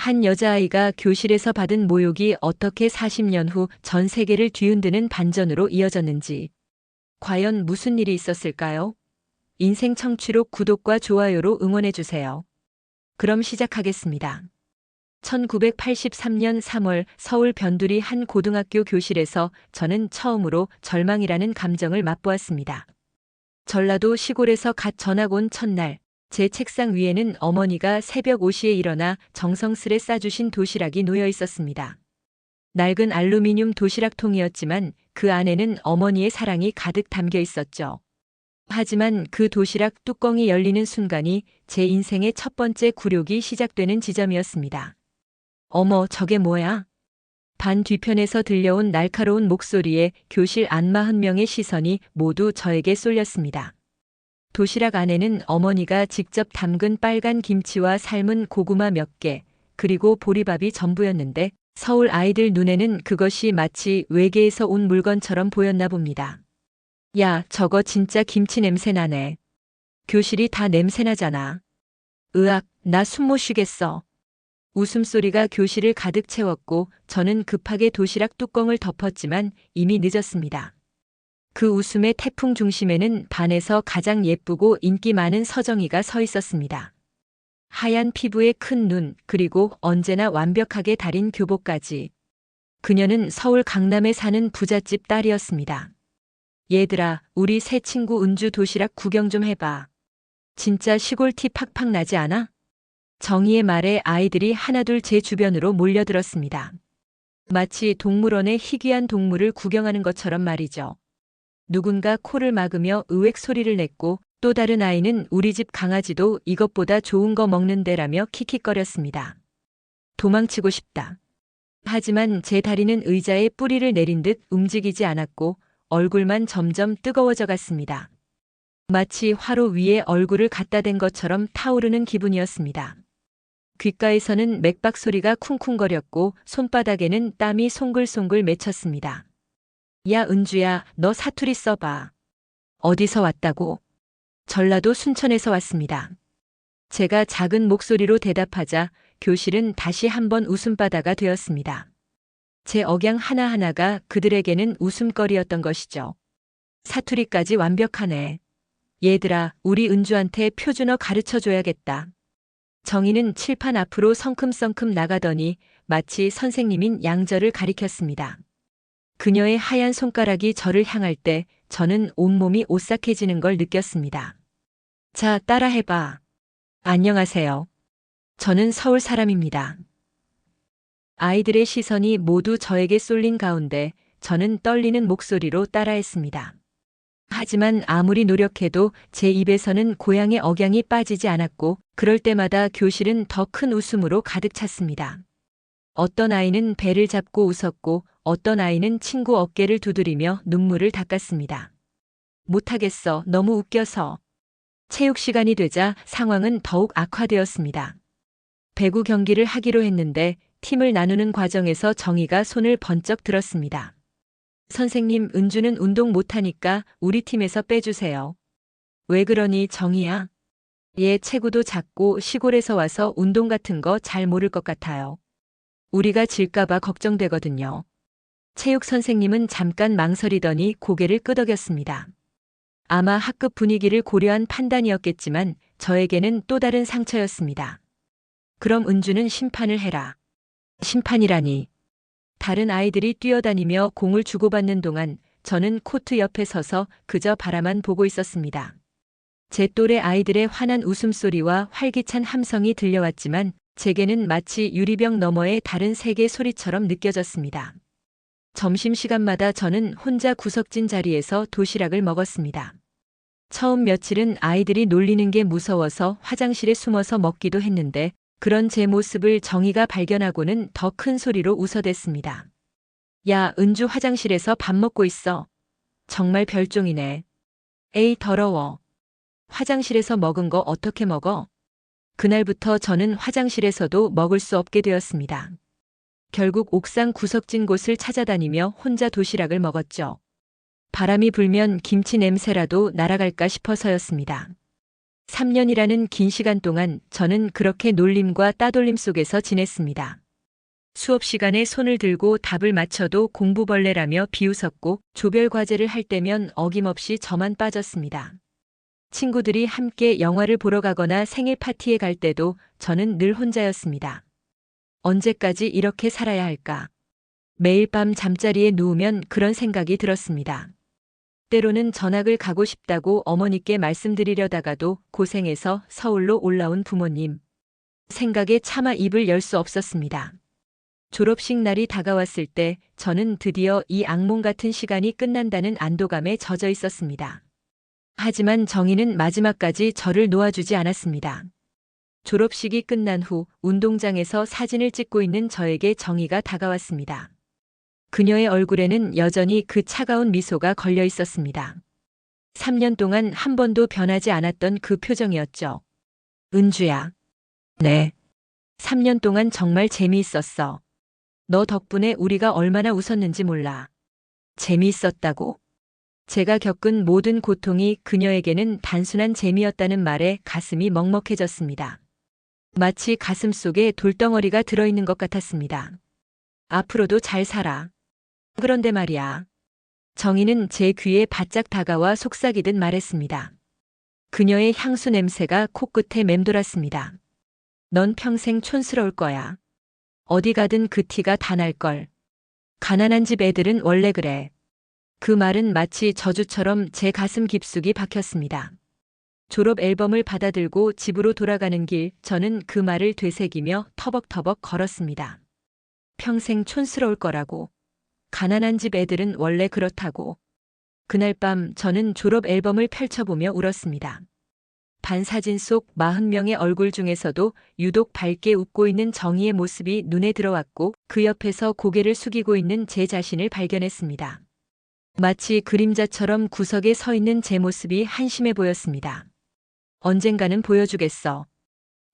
한 여자아이가 교실에서 받은 모욕이 어떻게 40년 후 전 세계를 뒤흔드는 반전으로 이어졌는지. 과연 무슨 일이 있었을까요? 인생 청취록 구독과 좋아요로 응원해주세요. 그럼 시작하겠습니다. 1983년 3월 서울 변두리 한 고등학교 교실에서 저는 처음으로 절망이라는 감정을 맛보았습니다. 전라도 시골에서 갓 전학 온 첫날, 제 책상 위에는 어머니가 새벽 5시에 일어나 정성스레 싸주신 도시락이 놓여 있었습니다. 낡은 알루미늄 도시락통이었지만 그 안에는 어머니의 사랑이 가득 담겨 있었죠. 하지만 그 도시락 뚜껑이 열리는 순간이 제 인생의 첫 번째 굴욕이 시작되는 지점이었습니다. 어머, 저게 뭐야? 반 뒤편에서 들려온 날카로운 목소리에 교실 안 40명의 시선이 모두 저에게 쏠렸습니다. 도시락 안에는 어머니가 직접 담근 빨간 김치와 삶은 고구마 몇 개, 그리고 보리밥이 전부였는데 서울 아이들 눈에는 그것이 마치 외계에서 온 물건처럼 보였나 봅니다. 야, 저거 진짜 김치 냄새 나네. 교실이 다 냄새 나잖아. 으악, 나 숨 못 쉬겠어. 웃음소리가 교실을 가득 채웠고 저는 급하게 도시락 뚜껑을 덮었지만 이미 늦었습니다. 그 웃음의 태풍 중심에는 반에서 가장 예쁘고 인기 많은 서정이가 서 있었습니다. 하얀 피부에 큰 눈, 그리고 언제나 완벽하게 다린 교복까지. 그녀는 서울 강남에 사는 부잣집 딸이었습니다. 얘들아, 우리 새 친구 은주 도시락 구경 좀 해봐. 진짜 시골 티 팍팍 나지 않아? 정희의 말에 아이들이 하나둘 제 주변으로 몰려들었습니다. 마치 동물원의 희귀한 동물을 구경하는 것처럼 말이죠. 누군가 코를 막으며 으웩 소리를 냈고 또 다른 아이는 우리 집 강아지도 이것보다 좋은 거 먹는데라며 킥킥거렸습니다. 도망치고 싶다. 하지만 제 다리는 의자에 뿌리를 내린 듯 움직이지 않았고 얼굴만 점점 뜨거워져 갔습니다. 마치 화로 위에 얼굴을 갖다 댄 것처럼 타오르는 기분이었습니다. 귓가에서는 맥박 소리가 쿵쿵거렸고 손바닥에는 땀이 송글송글 맺혔습니다. 야, 은주야, 너 사투리 써봐. 어디서 왔다고? 전라도 순천에서 왔습니다. 제가 작은 목소리로 대답하자 교실은 다시 한번 웃음바다가 되었습니다. 제 억양 하나하나가 그들에게는 웃음거리였던 것이죠. 사투리까지 완벽하네. 얘들아, 우리 은주한테 표준어 가르쳐줘야겠다. 정희는 칠판 앞으로 성큼성큼 나가더니 마치 선생님인 양절을 가리켰습니다. 그녀의 하얀 손가락이 저를 향할 때 저는 온몸이 오싹해지는 걸 느꼈습니다. 자, 따라해봐. 안녕하세요. 저는 서울 사람입니다. 아이들의 시선이 모두 저에게 쏠린 가운데 저는 떨리는 목소리로 따라했습니다. 하지만 아무리 노력해도 제 입에서는 고향의 억양이 빠지지 않았고 그럴 때마다 교실은 더 큰 웃음으로 가득 찼습니다. 어떤 아이는 배를 잡고 웃었고 어떤 아이는 친구 어깨를 두드리며 눈물을 닦았습니다. 못하겠어, 너무 웃겨서. 체육 시간이 되자 상황은 더욱 악화되었습니다. 배구 경기를 하기로 했는데 팀을 나누는 과정에서 정희가 손을 번쩍 들었습니다. 선생님, 은주는 운동 못하니까 우리 팀에서 빼주세요. 왜 그러니, 정희야? 얘 체구도 작고 시골에서 와서 운동 같은 거 잘 모를 것 같아요. 우리가 질까봐 걱정되거든요. 체육 선생님은 잠깐 망설이더니 고개를 끄덕였습니다. 아마 학급 분위기를 고려한 판단이었겠지만 저에게는 또 다른 상처였습니다. 그럼 은주는 심판을 해라. 심판이라니. 다른 아이들이 뛰어다니며 공을 주고받는 동안 저는 코트 옆에 서서 그저 바라만 보고 있었습니다. 제 또래 아이들의 환한 웃음소리와 활기찬 함성이 들려왔지만 제게는 마치 유리병 너머의 다른 세계 소리처럼 느껴졌습니다. 점심시간마다 저는 혼자 구석진 자리에서 도시락을 먹었습니다. 처음 며칠은 아이들이 놀리는 게 무서워서 화장실에 숨어서 먹기도 했는데 그런 제 모습을 정희가 발견하고는 더 큰 소리로 웃어댔습니다. 야, 은주 화장실에서 밥 먹고 있어. 정말 별종이네. 에이, 더러워. 화장실에서 먹은 거 어떻게 먹어? 그날부터 저는 화장실에서도 먹을 수 없게 되었습니다. 결국 옥상 구석진 곳을 찾아다니며 혼자 도시락을 먹었죠. 바람이 불면 김치 냄새라도 날아갈까 싶어서였습니다. 3년이라는 긴 시간 동안 저는 그렇게 놀림과 따돌림 속에서 지냈습니다. 수업 시간에 손을 들고 답을 맞춰도 공부벌레라며 비웃었고 조별 과제를 할 때면 어김없이 저만 빠졌습니다. 친구들이 함께 영화를 보러 가거나 생일 파티에 갈 때도 저는 늘 혼자였습니다. 언제까지 이렇게 살아야 할까? 매일 밤 잠자리에 누우면 그런 생각이 들었습니다. 때로는 전학을 가고 싶다고 어머니께 말씀드리려다가도 고생해서 서울로 올라온 부모님. 생각에 차마 입을 열 수 없었습니다. 졸업식 날이 다가왔을 때 저는 드디어 이 악몽 같은 시간이 끝난다는 안도감에 젖어 있었습니다. 하지만 정희는 마지막까지 저를 놓아주지 않았습니다. 졸업식이 끝난 후 운동장에서 사진을 찍고 있는 저에게 정희가 다가왔습니다. 그녀의 얼굴에는 여전히 그 차가운 미소가 걸려 있었습니다. 3년 동안 한 번도 변하지 않았던 그 표정이었죠. 은주야. 네. 3년 동안 정말 재미있었어. 너 덕분에 우리가 얼마나 웃었는지 몰라. 재미있었다고? 제가 겪은 모든 고통이 그녀에게는 단순한 재미였다는 말에 가슴이 먹먹해졌습니다. 마치 가슴 속에 돌덩어리가 들어있는 것 같았습니다. 앞으로도 잘 살아. 그런데 말이야. 정희는 제 귀에 바짝 다가와 속삭이듯 말했습니다. 그녀의 향수 냄새가 코끝에 맴돌았습니다. 넌 평생 촌스러울 거야. 어디 가든 그 티가 다 날걸. 가난한 집 애들은 원래 그래. 그 말은 마치 저주처럼 제 가슴 깊숙이 박혔습니다. 졸업 앨범을 받아들고 집으로 돌아가는 길, 저는 그 말을 되새기며 터벅터벅 걸었습니다. 평생 촌스러울 거라고. 가난한 집 애들은 원래 그렇다고. 그날 밤 저는 졸업 앨범을 펼쳐보며 울었습니다. 반사진 속 40명의 얼굴 중에서도 유독 밝게 웃고 있는 정희의 모습이 눈에 들어왔고 그 옆에서 고개를 숙이고 있는 제 자신을 발견했습니다. 마치 그림자처럼 구석에 서 있는 제 모습이 한심해 보였습니다. 언젠가는 보여주겠어.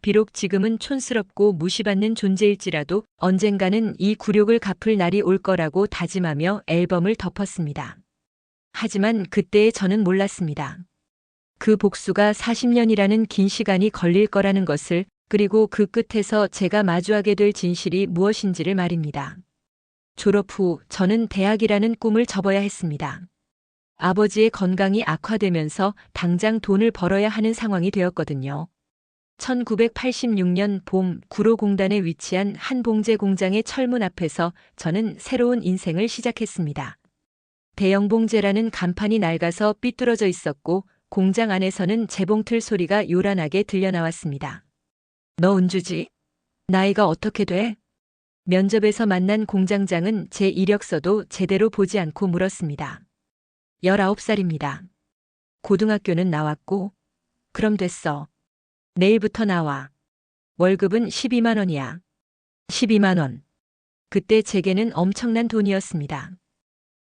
비록 지금은 촌스럽고 무시받는 존재일지라도 언젠가는 이 굴욕을 갚을 날이 올 거라고 다짐하며 앨범을 덮었습니다. 하지만 그때의 저는 몰랐습니다. 그 복수가 40년이라는 긴 시간이 걸릴 거라는 것을, 그리고 그 끝에서 제가 마주하게 될 진실이 무엇인지를 말입니다. 졸업 후 저는 대학이라는 꿈을 접어야 했습니다. 아버지의 건강이 악화되면서 당장 돈을 벌어야 하는 상황이 되었거든요. 1986년 봄 구로공단에 위치한 한 봉제 공장의 철문 앞에서 저는 새로운 인생을 시작했습니다. 대형 봉제라는 간판이 낡아서 삐뚤어져 있었고 공장 안에서는 재봉틀 소리가 요란하게 들려나왔습니다. 너 은주지? 나이가 어떻게 돼? 면접에서 만난 공장장은 제 이력서도 제대로 보지 않고 물었습니다. 19살입니다. 고등학교는 나왔고. 그럼 됐어. 내일부터 나와. 월급은 12만 원이야. 12만 원. 그때 제게는 엄청난 돈이었습니다.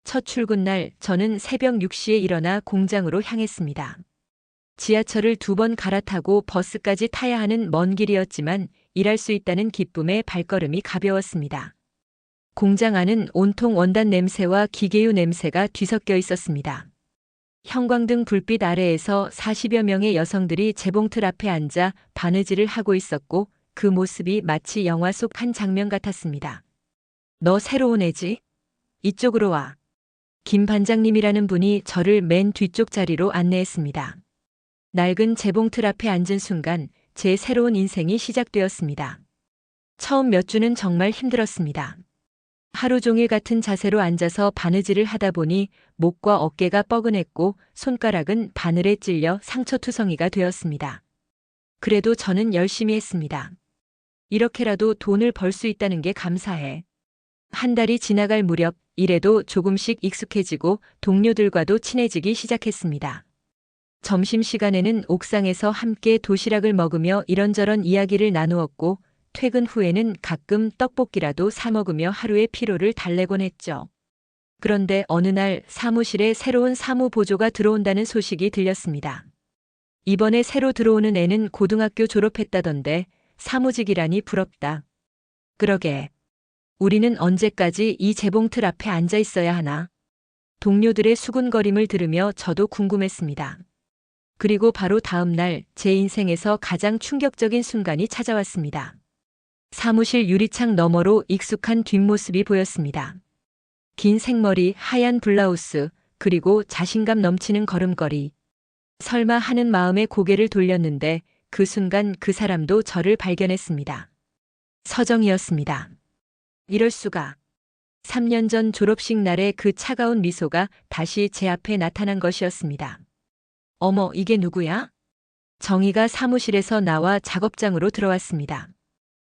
첫 출근 날 저는 새벽 6시에 일어나 공장으로 향했습니다. 지하철을 2번 갈아타고 버스까지 타야 하는 먼 길이었지만 일할 수 있다는 기쁨에 발걸음이 가벼웠습니다. 공장 안은 온통 원단 냄새와 기계유 냄새가 뒤섞여 있었습니다. 형광등 불빛 아래에서 40여 명의 여성들이 재봉틀 앞에 앉아 바느질을 하고 있었고 그 모습이 마치 영화 속 한 장면 같았습니다. 너 새로운 애지? 이쪽으로 와. 김 반장님이라는 분이 저를 맨 뒤쪽 자리로 안내했습니다. 낡은 재봉틀 앞에 앉은 순간 제 새로운 인생이 시작되었습니다. 처음 몇 주는 정말 힘들었습니다. 하루 종일 같은 자세로 앉아서 바느질을 하다 보니 목과 어깨가 뻐근했고 손가락은 바늘에 찔려 상처투성이가 되었습니다. 그래도 저는 열심히 했습니다. 이렇게라도 돈을 벌 수 있다는 게 감사해. 한 달이 지나갈 무렵 일에도 조금씩 익숙해지고 동료들과도 친해지기 시작했습니다. 점심시간에는 옥상에서 함께 도시락을 먹으며 이런저런 이야기를 나누었고 퇴근 후에는 가끔 떡볶이라도 사 먹으며 하루의 피로를 달래곤 했죠. 그런데 어느 날 사무실에 새로운 사무보조가 들어온다는 소식이 들렸습니다. 이번에 새로 들어오는 애는 고등학교 졸업했다던데 사무직이라니 부럽다. 그러게. 우리는 언제까지 이 재봉틀 앞에 앉아 있어야 하나? 동료들의 수군거림을 들으며 저도 궁금했습니다. 그리고 바로 다음 날 제 인생에서 가장 충격적인 순간이 찾아왔습니다. 사무실 유리창 너머로 익숙한 뒷모습이 보였습니다. 긴 생머리, 하얀 블라우스, 그리고 자신감 넘치는 걸음걸이. 설마 하는 마음에 고개를 돌렸는데 그 순간 그 사람도 저를 발견했습니다. 서정이었습니다. 이럴 수가. 3년 전 졸업식 날의 그 차가운 미소가 다시 제 앞에 나타난 것이었습니다. 어머, 이게 누구야? 정희가 사무실에서 나와 작업장으로 들어왔습니다.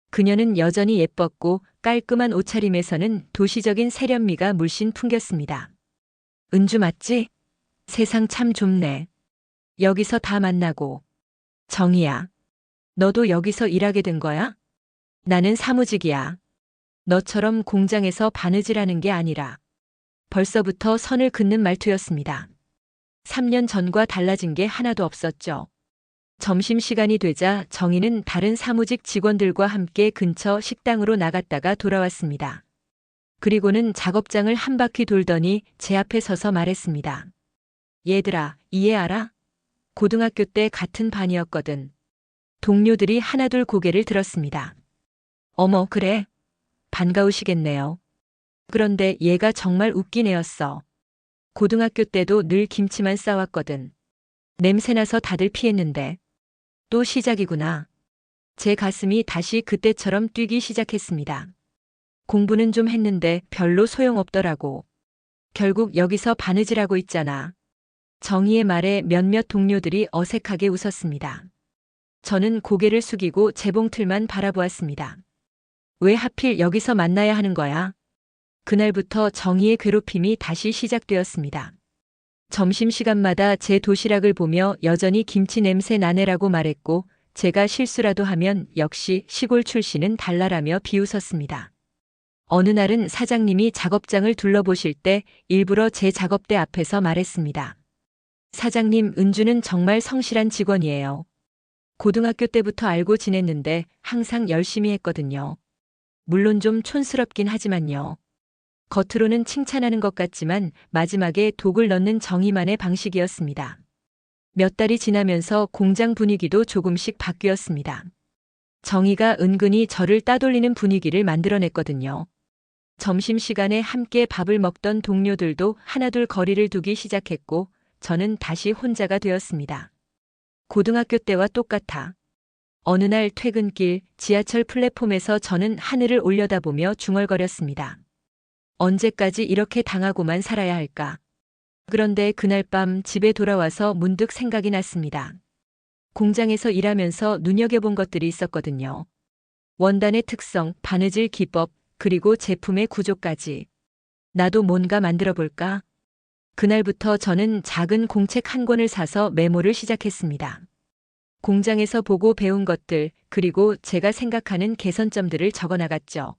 그녀는 여전히 예뻤고 깔끔한 옷차림에서는 도시적인 세련미가 물씬 풍겼습니다. 은주 맞지? 세상 참 좁네. 여기서 다 만나고. 정희야. 너도 여기서 일하게 된 거야? 나는 사무직이야. 너처럼 공장에서 바느질하는 게 아니라. 벌써부터 선을 긋는 말투였습니다. 3년 전과 달라진 게 하나도 없었죠. 점심시간이 되자 정희는 다른 사무직 직원들과 함께 근처 식당으로 나갔다가 돌아왔습니다. 그리고는 작업장을 한 바퀴 돌더니 제 앞에 서서 말했습니다. 얘들아, 이해 알아? 고등학교 때 같은 반이었거든. 동료들이 하나둘 고개를 들었습니다. 어머, 그래? 반가우시겠네요. 그런데 얘가 정말 웃긴 애였어. 고등학교 때도 늘 김치만 싸왔거든. 냄새나서 다들 피했는데. 또 시작이구나. 제 가슴이 다시 그때처럼 뛰기 시작했습니다. 공부는 좀 했는데 별로 소용없더라고. 결국 여기서 바느질하고 있잖아. 정희의 말에 몇몇 동료들이 어색하게 웃었습니다. 저는 고개를 숙이고 재봉틀만 바라보았습니다. 왜 하필 여기서 만나야 하는 거야? 그날부터 정희의 괴롭힘이 다시 시작되었습니다. 점심시간마다 제 도시락을 보며 여전히 김치 냄새 나네라고 말했고 제가 실수라도 하면 역시 시골 출신은 달라라며 비웃었습니다. 어느 날은 사장님이 작업장을 둘러보실 때 일부러 제 작업대 앞에서 말했습니다. 사장님, 은주는 정말 성실한 직원이에요. 고등학교 때부터 알고 지냈는데 항상 열심히 했거든요. 물론 좀 촌스럽긴 하지만요. 겉으로는 칭찬하는 것 같지만 마지막에 독을 넣는 정의만의 방식이었습니다. 몇 달이 지나면서 공장 분위기도 조금씩 바뀌었습니다. 정의가 은근히 저를 따돌리는 분위기를 만들어냈거든요. 점심시간에 함께 밥을 먹던 동료들도 하나둘 거리를 두기 시작했고 저는 다시 혼자가 되었습니다. 고등학교 때와 똑같아. 어느 날 퇴근길 지하철 플랫폼에서 저는 하늘을 올려다보며 중얼거렸습니다. 언제까지 이렇게 당하고만 살아야 할까? 그런데 그날 밤 집에 돌아와서 문득 생각이 났습니다. 공장에서 일하면서 눈여겨본 것들이 있었거든요. 원단의 특성, 바느질 기법, 그리고 제품의 구조까지. 나도 뭔가 만들어 볼까? 그날부터 저는 작은 공책 한 권을 사서 메모를 시작했습니다. 공장에서 보고 배운 것들, 그리고 제가 생각하는 개선점들을 적어 나갔죠.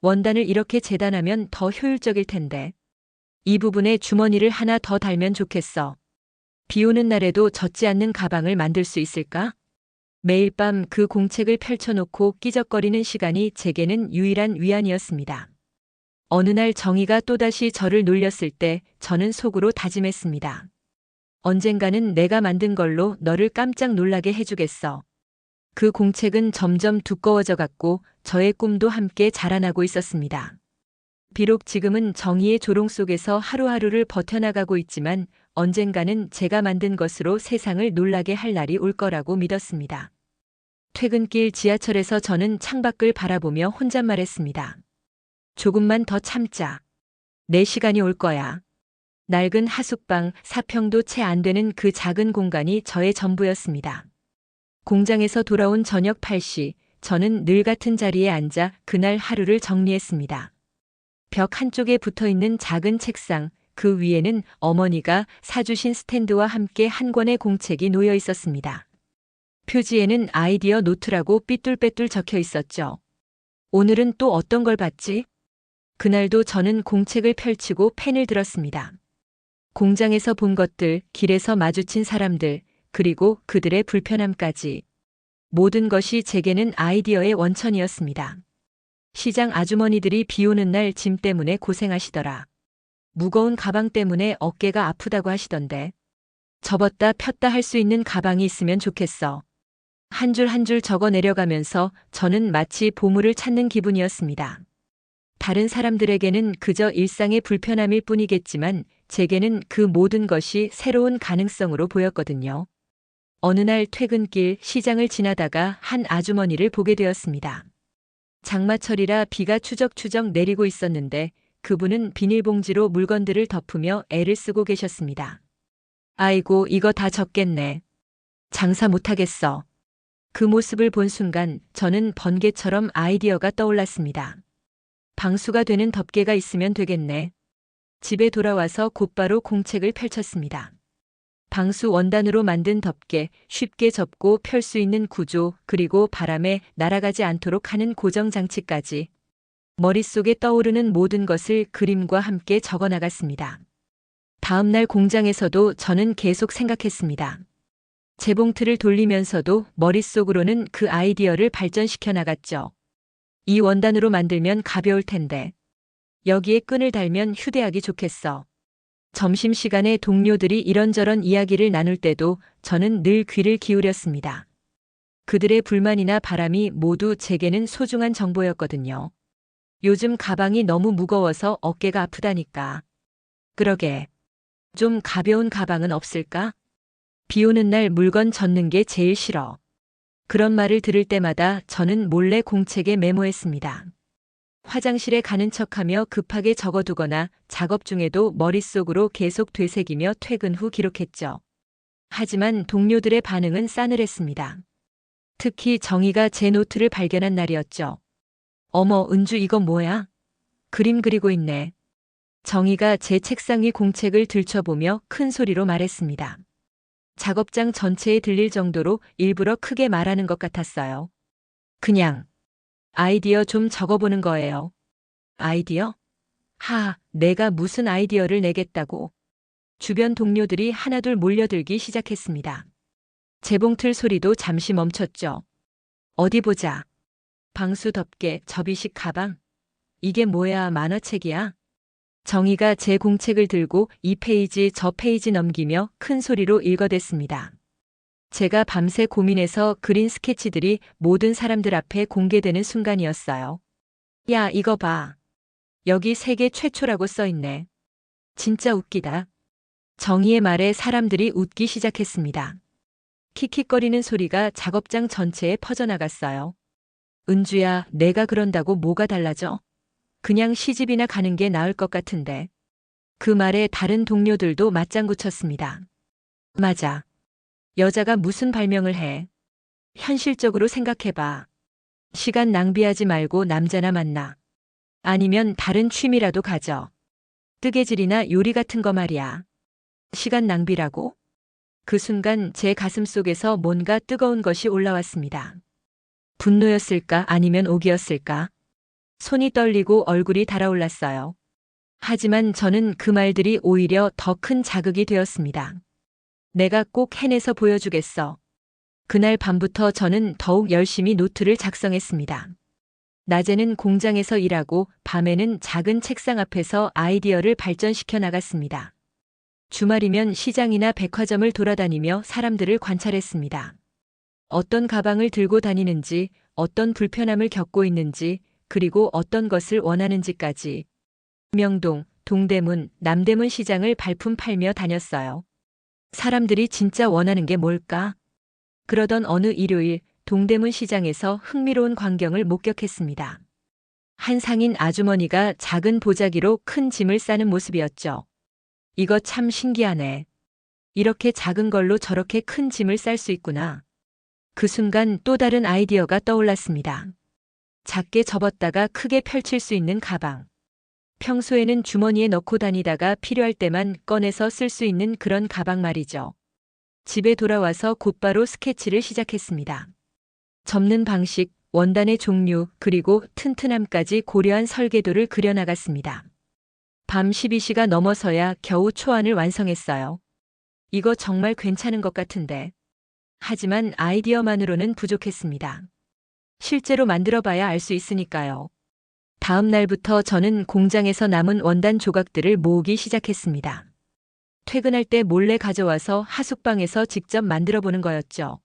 원단을 이렇게 재단하면 더 효율적일 텐데. 이 부분에 주머니를 하나 더 달면 좋겠어. 비 오는 날에도 젖지 않는 가방을 만들 수 있을까? 매일 밤 그 공책을 펼쳐놓고 끼적거리는 시간이 제게는 유일한 위안이었습니다. 어느 날 정희가 또다시 저를 놀렸을 때 저는 속으로 다짐했습니다. 언젠가는 내가 만든 걸로 너를 깜짝 놀라게 해주겠어. 그 공책은 점점 두꺼워져 갔고 저의 꿈도 함께 자라나고 있었습니다. 비록 지금은 정의의 조롱 속에서 하루하루를 버텨나가고 있지만 언젠가는 제가 만든 것으로 세상을 놀라게 할 날이 올 거라고 믿었습니다. 퇴근길 지하철에서 저는 창밖을 바라보며 혼잣말했습니다. 조금만 더 참자. 내 시간이 올 거야. 낡은 하숙방, 4평도 채 안 되는 그 작은 공간이 저의 전부였습니다. 공장에서 돌아온 저녁 8시, 저는 늘 같은 자리에 앉아 그날 하루를 정리했습니다. 벽 한쪽에 붙어있는 작은 책상, 그 위에는 어머니가 사주신 스탠드와 함께 한 권의 공책이 놓여 있었습니다. 표지에는 아이디어 노트라고 삐뚤빼뚤 적혀 있었죠. 오늘은 또 어떤 걸 봤지? 그날도 저는 공책을 펼치고 펜을 들었습니다. 공장에서 본 것들, 길에서 마주친 사람들, 그리고 그들의 불편함까지. 모든 것이 제게는 아이디어의 원천이었습니다. 시장 아주머니들이 비 오는 날 짐 때문에 고생하시더라. 무거운 가방 때문에 어깨가 아프다고 하시던데. 접었다 폈다 할 수 있는 가방이 있으면 좋겠어. 한 줄 한 줄 적어 내려가면서 저는 마치 보물을 찾는 기분이었습니다. 다른 사람들에게는 그저 일상의 불편함일 뿐이겠지만 제게는 그 모든 것이 새로운 가능성으로 보였거든요. 어느 날 퇴근길 시장을 지나다가 한 아주머니를 보게 되었습니다. 장마철이라 비가 추적추적 내리고 있었는데 그분은 비닐봉지로 물건들을 덮으며 애를 쓰고 계셨습니다. 아이고, 이거 다 젖겠네. 장사 못하겠어. 그 모습을 본 순간 저는 번개처럼 아이디어가 떠올랐습니다. 방수가 되는 덮개가 있으면 되겠네. 집에 돌아와서 곧바로 공책을 펼쳤습니다. 방수 원단으로 만든 덮개, 쉽게 접고 펼 수 있는 구조, 그리고 바람에 날아가지 않도록 하는 고정 장치까지. 머릿속에 떠오르는 모든 것을 그림과 함께 적어 나갔습니다. 다음 날 공장에서도 저는 계속 생각했습니다. 재봉틀을 돌리면서도 머릿속으로는 그 아이디어를 발전시켜 나갔죠. 이 원단으로 만들면 가벼울 텐데. 여기에 끈을 달면 휴대하기 좋겠어. 점심시간에 동료들이 이런저런 이야기를 나눌 때도 저는 늘 귀를 기울였습니다. 그들의 불만이나 바람이 모두 제게는 소중한 정보였거든요. 요즘 가방이 너무 무거워서 어깨가 아프다니까. 그러게. 좀 가벼운 가방은 없을까? 비 오는 날 물건 젓는 게 제일 싫어. 그런 말을 들을 때마다 저는 몰래 공책에 메모했습니다. 화장실에 가는 척하며 급하게 적어두거나 작업 중에도 머릿속으로 계속 되새기며 퇴근 후 기록했죠. 하지만 동료들의 반응은 싸늘했습니다. 특히 정희가 제 노트를 발견한 날이었죠. 어머, 은주 이거 뭐야? 그림 그리고 있네. 정희가 제 책상 위 공책을 들춰보며 큰 소리로 말했습니다. 작업장 전체에 들릴 정도로 일부러 크게 말하는 것 같았어요. 그냥 아이디어 좀 적어보는 거예요. 아이디어? 내가 무슨 아이디어를 내겠다고. 주변 동료들이 하나둘 몰려들기 시작했습니다. 재봉틀 소리도 잠시 멈췄죠. 어디 보자. 방수 덮개, 접이식 가방. 이게 뭐야, 만화책이야? 정희가 제 공책을 들고 이 페이지 저 페이지 넘기며 큰 소리로 읽어댔습니다. 제가 밤새 고민해서 그린 스케치들이 모든 사람들 앞에 공개되는 순간이었어요. 야, 이거 봐. 여기 세계 최초라고 써있네. 진짜 웃기다. 정희의 말에 사람들이 웃기 시작했습니다. 킥킥거리는 소리가 작업장 전체에 퍼져나갔어요. 은주야, 내가 그런다고 뭐가 달라져? 그냥 시집이나 가는 게 나을 것 같은데. 그 말에 다른 동료들도 맞장구 쳤습니다. 맞아. 여자가 무슨 발명을 해. 현실적으로 생각해봐. 시간 낭비하지 말고 남자나 만나. 아니면 다른 취미라도 가져. 뜨개질이나 요리 같은 거 말이야. 시간 낭비라고? 그 순간 제 가슴 속에서 뭔가 뜨거운 것이 올라왔습니다. 분노였을까 아니면 오기였을까? 손이 떨리고 얼굴이 달아올랐어요. 하지만 저는 그 말들이 오히려 더 큰 자극이 되었습니다. 내가 꼭 해내서 보여주겠어. 그날 밤부터 저는 더욱 열심히 노트를 작성했습니다. 낮에는 공장에서 일하고 밤에는 작은 책상 앞에서 아이디어를 발전시켜 나갔습니다. 주말이면 시장이나 백화점을 돌아다니며 사람들을 관찰했습니다. 어떤 가방을 들고 다니는지, 어떤 불편함을 겪고 있는지, 그리고 어떤 것을 원하는지까지. 명동, 동대문, 남대문 시장을 발품 팔며 다녔어요. 사람들이 진짜 원하는 게 뭘까? 그러던 어느 일요일, 동대문 시장에서 흥미로운 광경을 목격했습니다. 한 상인 아주머니가 작은 보자기로 큰 짐을 싸는 모습이었죠. 이거 참 신기하네. 이렇게 작은 걸로 저렇게 큰 짐을 쌀 수 있구나. 그 순간 또 다른 아이디어가 떠올랐습니다. 작게 접었다가 크게 펼칠 수 있는 가방. 평소에는 주머니에 넣고 다니다가 필요할 때만 꺼내서 쓸 수 있는 그런 가방 말이죠. 집에 돌아와서 곧바로 스케치를 시작했습니다. 접는 방식, 원단의 종류, 그리고 튼튼함까지 고려한 설계도를 그려나갔습니다. 밤 12시가 넘어서야 겨우 초안을 완성했어요. 이거 정말 괜찮은 것 같은데. 하지만 아이디어만으로는 부족했습니다. 실제로 만들어봐야 알 수 있으니까요. 다음 날부터 저는 공장에서 남은 원단 조각들을 모으기 시작했습니다. 퇴근할 때 몰래 가져와서 하숙방에서 직접 만들어 보는 거였죠.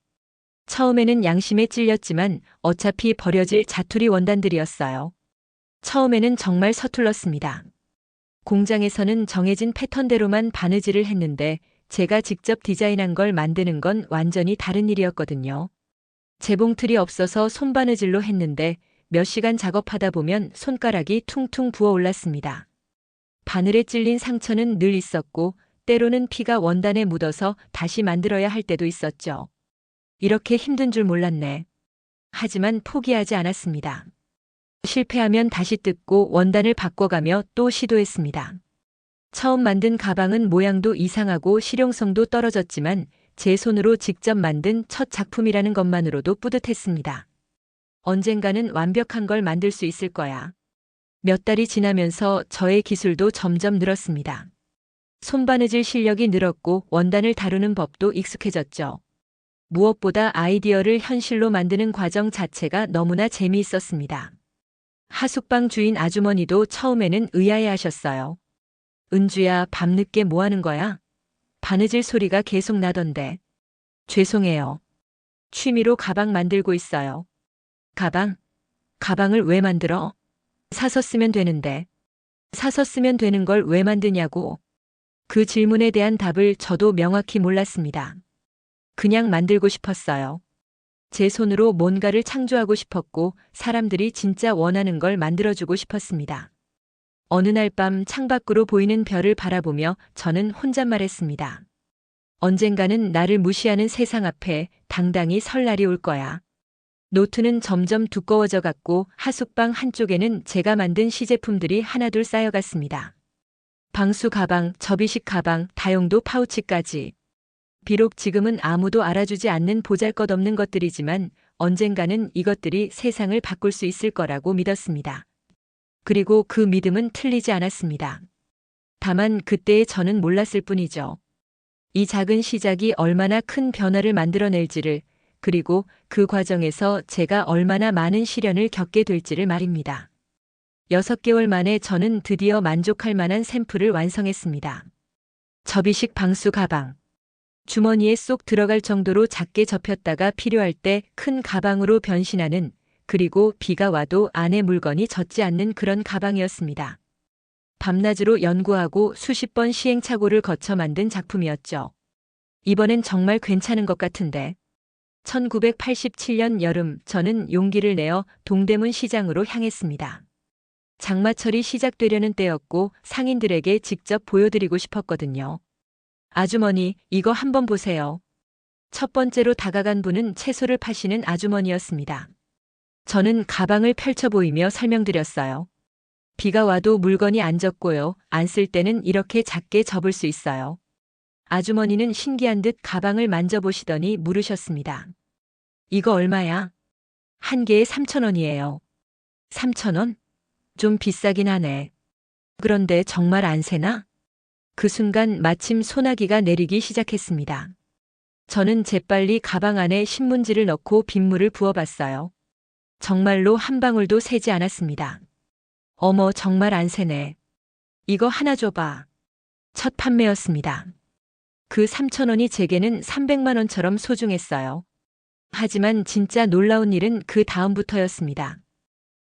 처음에는 양심에 찔렸지만 어차피 버려질 자투리 원단들이었어요. 처음에는 정말 서툴렀습니다. 공장에서는 정해진 패턴대로만 바느질을 했는데 제가 직접 디자인한 걸 만드는 건 완전히 다른 일이었거든요. 재봉틀이 없어서 손바느질로 했는데 몇 시간 작업하다 보면 손가락이 퉁퉁 부어 올랐습니다. 바늘에 찔린 상처는 늘 있었고 때로는 피가 원단에 묻어서 다시 만들어야 할 때도 있었죠. 이렇게 힘든 줄 몰랐네. 하지만 포기하지 않았습니다. 실패하면 다시 뜯고 원단을 바꿔가며 또 시도했습니다. 처음 만든 가방은 모양도 이상하고 실용성도 떨어졌지만 제 손으로 직접 만든 첫 작품이라는 것만으로도 뿌듯했습니다. 언젠가는 완벽한 걸 만들 수 있을 거야. 몇 달이 지나면서 저의 기술도 점점 늘었습니다. 손바느질 실력이 늘었고 원단을 다루는 법도 익숙해졌죠. 무엇보다 아이디어를 현실로 만드는 과정 자체가 너무나 재미있었습니다. 하숙방 주인 아주머니도 처음에는 의아해하셨어요. 은주야, 밤늦게 뭐 하는 거야? 바느질 소리가 계속 나던데. 죄송해요. 취미로 가방 만들고 있어요. 가방? 가방을 왜 만들어? 사서 쓰면 되는데. 사서 쓰면 되는 걸 왜 만드냐고. 그 질문에 대한 답을 저도 명확히 몰랐습니다. 그냥 만들고 싶었어요. 제 손으로 뭔가를 창조하고 싶었고 사람들이 진짜 원하는 걸 만들어주고 싶었습니다. 어느 날 밤 창밖으로 보이는 별을 바라보며 저는 혼잣말했습니다. 언젠가는 나를 무시하는 세상 앞에 당당히 설 날이 올 거야. 노트는 점점 두꺼워져 갔고 하숙방 한쪽에는 제가 만든 시제품들이 하나둘 쌓여갔습니다. 방수 가방, 접이식 가방, 다용도 파우치까지. 비록 지금은 아무도 알아주지 않는 보잘것없는 것들이지만 언젠가는 이것들이 세상을 바꿀 수 있을 거라고 믿었습니다. 그리고 그 믿음은 틀리지 않았습니다. 다만 그때의 저는 몰랐을 뿐이죠. 이 작은 시작이 얼마나 큰 변화를 만들어낼지를, 그리고 그 과정에서 제가 얼마나 많은 시련을 겪게 될지를 말입니다. 6개월 만에 저는 드디어 만족할 만한 샘플을 완성했습니다. 접이식 방수 가방. 주머니에 쏙 들어갈 정도로 작게 접혔다가 필요할 때 큰 가방으로 변신하는, 그리고 비가 와도 안에 물건이 젖지 않는 그런 가방이었습니다. 밤낮으로 연구하고 수십 번 시행착오를 거쳐 만든 작품이었죠. 이번엔 정말 괜찮은 것 같은데. 1987년 여름 저는 용기를 내어 동대문 시장으로 향했습니다. 장마철이 시작되려는 때였고 상인들에게 직접 보여드리고 싶었거든요. 아주머니, 이거 한번 보세요. 첫 번째로 다가간 분은 채소를 파시는 아주머니였습니다. 저는 가방을 펼쳐 보이며 설명드렸어요. 비가 와도 물건이 안 젖고요. 안 쓸 때는 이렇게 작게 접을 수 있어요. 아주머니는 신기한 듯 가방을 만져보시더니 물으셨습니다. 이거 얼마야? 한 개에 3,000원이에요. 3,000원? 좀 비싸긴 하네. 그런데 정말 안 새나? 그 순간 마침 소나기가 내리기 시작했습니다. 저는 재빨리 가방 안에 신문지를 넣고 빗물을 부어봤어요. 정말로 한 방울도 새지 않았습니다. 어머, 정말 안 새네. 이거 하나 줘봐. 첫 판매였습니다. 그 3,000원이 제게는 300만 원처럼 소중했어요. 하지만 진짜 놀라운 일은 그 다음부터였습니다.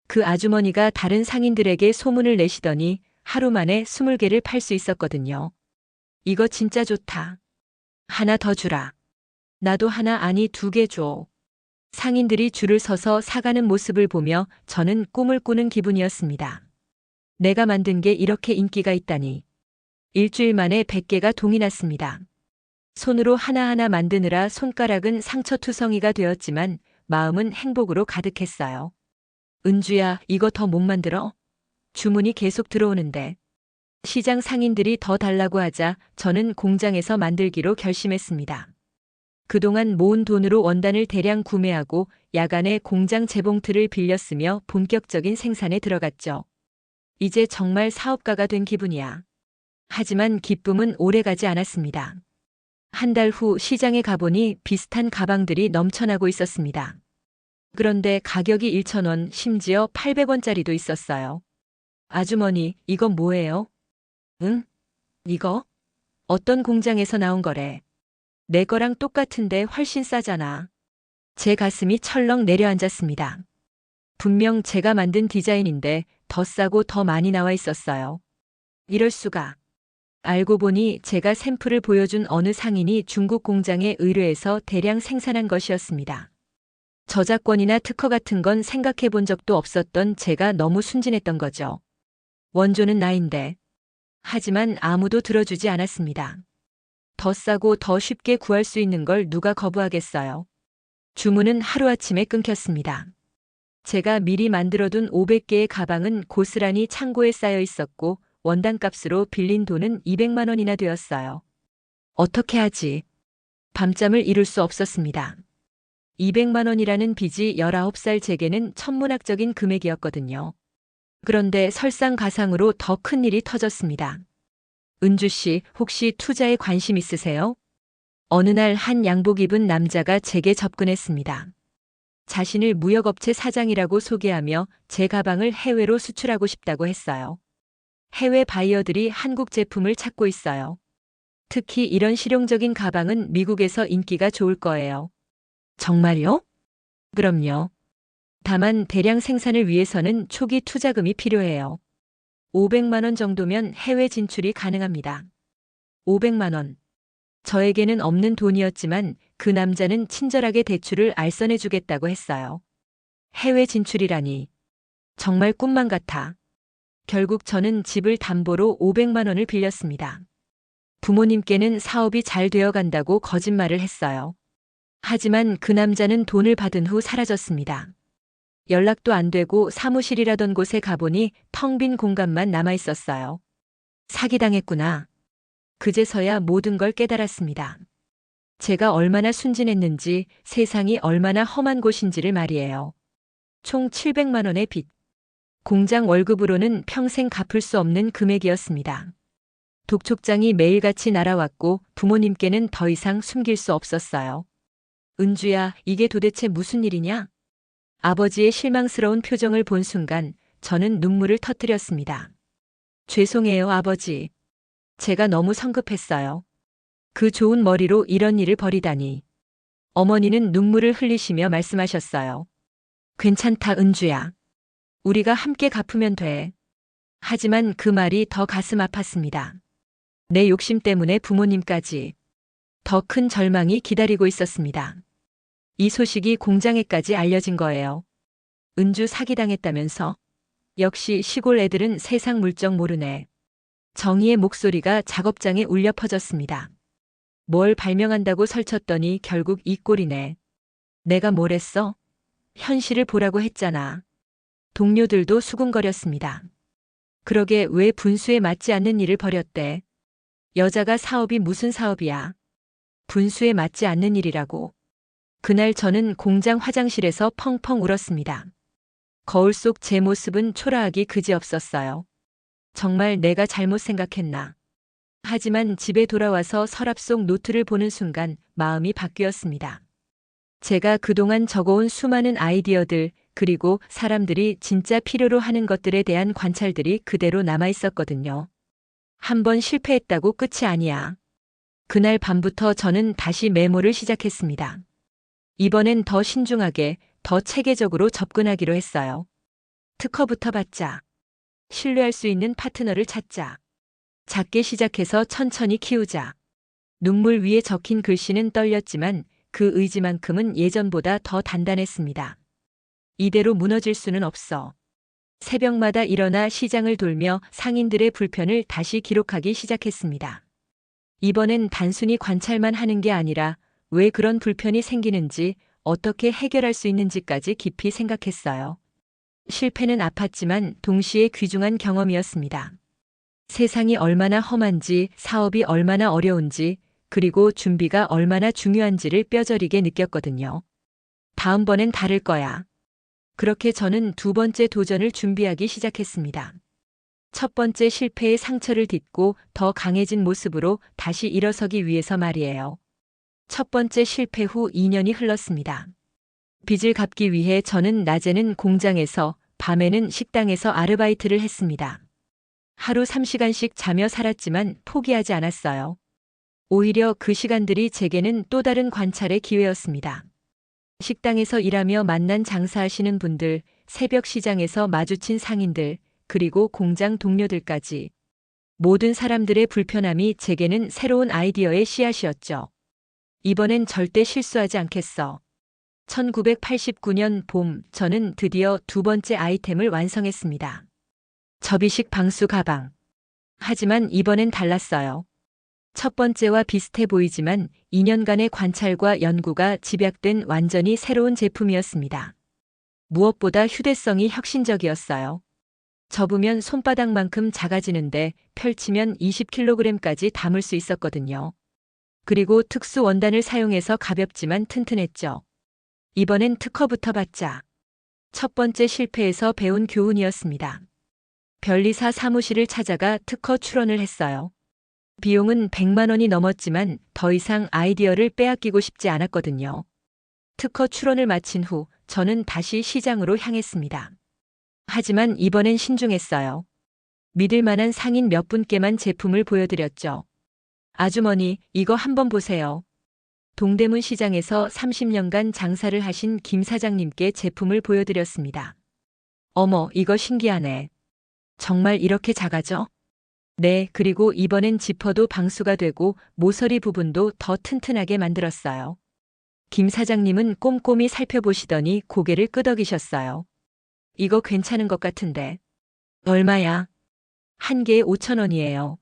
그 아주머니가 다른 상인들에게 소문을 내시더니 하루 만에 20개를 팔 수 있었거든요. 이거 진짜 좋다. 하나 더 주라. 나도 하나, 아니 2개 줘. 상인들이 줄을 서서 사가는 모습을 보며 저는 꿈을 꾸는 기분이었습니다. 내가 만든 게 이렇게 인기가 있다니. 일주일 만에 100개가 동이 났습니다. 손으로 하나하나 만드느라 손가락은 상처투성이가 되었지만 마음은 행복으로 가득했어요. 은주야, 이거 더 못 만들어? 주문이 계속 들어오는데. 시장 상인들이 더 달라고 하자 저는 공장에서 만들기로 결심했습니다. 그동안 모은 돈으로 원단을 대량 구매하고 야간에 공장 재봉틀을 빌렸으며 본격적인 생산에 들어갔죠. 이제 정말 사업가가 된 기분이야. 하지만 기쁨은 오래가지 않았습니다. 한 달 후 시장에 가보니 비슷한 가방들이 넘쳐나고 있었습니다. 그런데 가격이 1,000원, 심지어 800원짜리도 있었어요. 아주머니, 이건 뭐예요? 응? 이거? 어떤 공장에서 나온 거래? 내 거랑 똑같은데 훨씬 싸잖아. 제 가슴이 철렁 내려앉았습니다. 분명 제가 만든 디자인인데 더 싸고 더 많이 나와 있었어요. 이럴 수가. 알고 보니 제가 샘플을 보여준 어느 상인이 중국 공장에 의뢰해서 대량 생산한 것이었습니다. 저작권이나 특허 같은 건 생각해 본 적도 없었던 제가 너무 순진했던 거죠. 원조는 나인데. 하지만 아무도 들어주지 않았습니다. 더 싸고 더 쉽게 구할 수 있는 걸 누가 거부하겠어요. 주문은 하루아침에 끊겼습니다. 제가 미리 만들어둔 500개의 가방은 고스란히 창고에 쌓여 있었고 원단 값으로 빌린 돈은 200만 원이나 되었어요. 어떻게 하지? 밤잠을 이룰 수 없었습니다. 200만 원이라는 빚이 19살 제게는 천문학적인 금액이었거든요. 그런데 설상가상으로 더 큰 일이 터졌습니다. 은주 씨, 혹시 투자에 관심 있으세요? 어느 날 한 양복 입은 남자가 제게 접근했습니다. 자신을 무역업체 사장이라고 소개하며 제 가방을 해외로 수출하고 싶다고 했어요. 해외 바이어들이 한국 제품을 찾고 있어요. 특히 이런 실용적인 가방은 미국에서 인기가 좋을 거예요. 정말요? 그럼요. 다만 대량 생산을 위해서는 초기 투자금이 필요해요. 500만 원 정도면 해외 진출이 가능합니다. 500만 원. 저에게는 없는 돈이었지만 그 남자는 친절하게 대출을 알선해 주겠다고 했어요. 해외 진출이라니. 정말 꿈만 같아. 결국 저는 집을 담보로 500만 원을 빌렸습니다. 부모님께는 사업이 잘 되어 간다고 거짓말을 했어요. 하지만 그 남자는 돈을 받은 후 사라졌습니다. 연락도 안 되고 사무실이라던 곳에 가보니 텅 빈 공간만 남아 있었어요. 사기당했구나. 그제서야 모든 걸 깨달았습니다. 제가 얼마나 순진했는지, 세상이 얼마나 험한 곳인지를 말이에요. 총 700만 원의 빚. 공장 월급으로는 평생 갚을 수 없는 금액이었습니다. 독촉장이 매일같이 날아왔고 부모님께는 더 이상 숨길 수 없었어요. 은주야, 이게 도대체 무슨 일이냐? 아버지의 실망스러운 표정을 본 순간 저는 눈물을 터뜨렸습니다. 죄송해요, 아버지. 제가 너무 성급했어요. 그 좋은 머리로 이런 일을 벌이다니. 어머니는 눈물을 흘리시며 말씀하셨어요. 괜찮다, 은주야. 우리가 함께 갚으면 돼. 하지만 그 말이 더 가슴 아팠습니다. 내 욕심 때문에 부모님까지. 더 큰 절망이 기다리고 있었습니다. 이 소식이 공장에까지 알려진 거예요. 은주 사기당했다면서? 역시 시골 애들은 세상 물정 모르네. 정희의 목소리가 작업장에 울려 퍼졌습니다. 뭘 발명한다고 설쳤더니 결국 이 꼴이네. 내가 뭘 했어? 현실을 보라고 했잖아. 동료들도 수군거렸습니다. 그러게 왜 분수에 맞지 않는 일을 벌였대? 여자가 사업이 무슨 사업이야? 분수에 맞지 않는 일이라고. 그날 저는 공장 화장실에서 펑펑 울었습니다. 거울 속 제 모습은 초라하기 그지없었어요. 정말 내가 잘못 생각했나. 하지만 집에 돌아와서 서랍 속 노트를 보는 순간 마음이 바뀌었습니다. 제가 그동안 적어온 수많은 아이디어들, 그리고 사람들이 진짜 필요로 하는 것들에 대한 관찰들이 그대로 남아 있었거든요. 한 번 실패했다고 끝이 아니야. 그날 밤부터 저는 다시 메모를 시작했습니다. 이번엔 더 신중하게, 더 체계적으로 접근하기로 했어요. 특허부터 받자. 신뢰할 수 있는 파트너를 찾자. 작게 시작해서 천천히 키우자. 눈물 위에 적힌 글씨는 떨렸지만 그 의지만큼은 예전보다 더 단단했습니다. 이대로 무너질 수는 없어. 새벽마다 일어나 시장을 돌며 상인들의 불편을 다시 기록하기 시작했습니다. 이번엔 단순히 관찰만 하는 게 아니라 왜 그런 불편이 생기는지, 어떻게 해결할 수 있는지까지 깊이 생각했어요. 실패는 아팠지만 동시에 귀중한 경험이었습니다. 세상이 얼마나 험한지, 사업이 얼마나 어려운지, 그리고 준비가 얼마나 중요한지를 뼈저리게 느꼈거든요. 다음번엔 다를 거야. 그렇게 저는 두 번째 도전을 준비하기 시작했습니다. 첫 번째 실패의 상처를 딛고 더 강해진 모습으로 다시 일어서기 위해서 말이에요. 첫 번째 실패 후 2년이 흘렀습니다. 빚을 갚기 위해 저는 낮에는 공장에서, 밤에는 식당에서 아르바이트를 했습니다. 하루 3시간씩 자며 살았지만 포기하지 않았어요. 오히려 그 시간들이 제게는 또 다른 관찰의 기회였습니다. 식당에서 일하며 만난 장사하시는 분들, 새벽 시장에서 마주친 상인들, 그리고 공장 동료들까지 모든 사람들의 불편함이 제게는 새로운 아이디어의 씨앗이었죠. 이번엔 절대 실수하지 않겠어. 1989년 봄, 저는 드디어 두 번째 아이템을 완성했습니다. 접이식 방수 가방. 하지만 이번엔 달랐어요. 첫 번째와 비슷해 보이지만 2년간의 관찰과 연구가 집약된 완전히 새로운 제품이었습니다. 무엇보다 휴대성이 혁신적이었어요. 접으면 손바닥만큼 작아지는데 펼치면 20kg까지 담을 수 있었거든요. 그리고 특수 원단을 사용해서 가볍지만 튼튼했죠. 이번엔 특허부터 받자. 첫 번째 실패에서 배운 교훈이었습니다. 변리사 사무실을 찾아가 특허 출원을 했어요. 비용은 100만 원이 넘었지만 더 이상 아이디어를 빼앗기고 싶지 않았거든요. 특허 출원을 마친 후 저는 다시 시장으로 향했습니다. 하지만 이번엔 신중했어요. 믿을 만한 상인 몇 분께만 제품을 보여드렸죠. 아주머니, 이거 한번 보세요. 동대문 시장에서 30년간 장사를 하신 김 사장님께 제품을 보여드렸습니다. 어머, 이거 신기하네. 정말 이렇게 작아져? 네, 그리고 이번엔 지퍼도 방수가 되고 모서리 부분도 더 튼튼하게 만들었어요. 김 사장님은 꼼꼼히 살펴보시더니 고개를 끄덕이셨어요. 이거 괜찮은 것 같은데. 얼마야? 한 개에 5,000원이에요.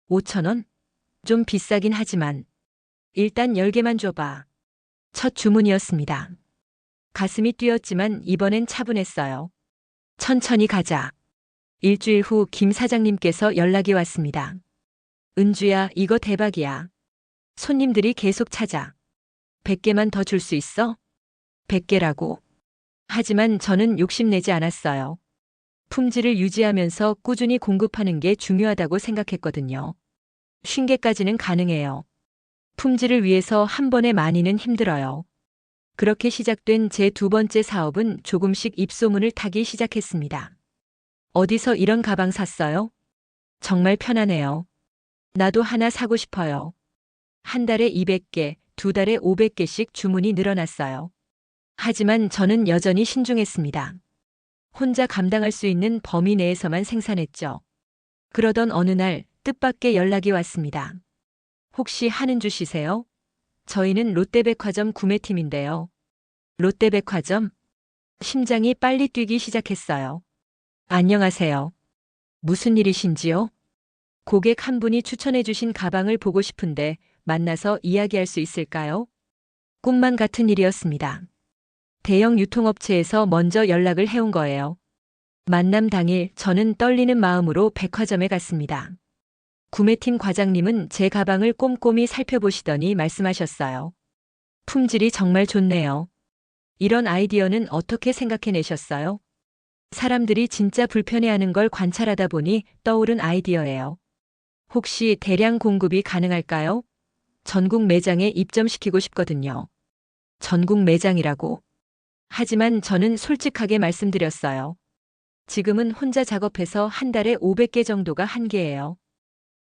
5,000원? 좀 비싸긴 하지만. 일단 10개만 줘봐. 첫 주문이었습니다. 가슴이 뛰었지만 이번엔 차분했어요. 천천히 가자. 일주일 후 김 사장님께서 연락이 왔습니다. 은주야, 이거 대박이야. 손님들이 계속 찾아. 100개만 더 줄 수 있어? 100개라고. 하지만 저는 욕심내지 않았어요. 품질을 유지하면서 꾸준히 공급하는 게 중요하다고 생각했거든요. 50개까지는 가능해요. 품질을 위해서 한 번에 많이는 힘들어요. 그렇게 시작된 제 두 번째 사업은 조금씩 입소문을 타기 시작했습니다. 어디서 이런 가방 샀어요? 정말 편하네요. 나도 하나 사고 싶어요. 한 달에 200개, 두 달에 500개씩 주문이 늘어났어요. 하지만 저는 여전히 신중했습니다. 혼자 감당할 수 있는 범위 내에서만 생산했죠. 그러던 어느 날 뜻밖의 연락이 왔습니다. 혹시 한은주시세요? 저희는 롯데백화점 구매팀인데요. 롯데백화점? 심장이 빨리 뛰기 시작했어요. 안녕하세요. 무슨 일이신지요? 고객 한 분이 추천해 주신 가방을 보고 싶은데 만나서 이야기할 수 있을까요? 꿈만 같은 일이었습니다. 대형 유통업체에서 먼저 연락을 해온 거예요. 만남 당일 저는 떨리는 마음으로 백화점에 갔습니다. 구매팀 과장님은 제 가방을 꼼꼼히 살펴보시더니 말씀하셨어요. 품질이 정말 좋네요. 이런 아이디어는 어떻게 생각해내셨어요? 사람들이 진짜 불편해하는 걸 관찰하다 보니 떠오른 아이디어예요. 혹시 대량 공급이 가능할까요? 전국 매장에 입점시키고 싶거든요. 전국 매장이라고. 하지만 저는 솔직하게 말씀드렸어요. 지금은 혼자 작업해서 한 달에 500개 정도가 한계예요.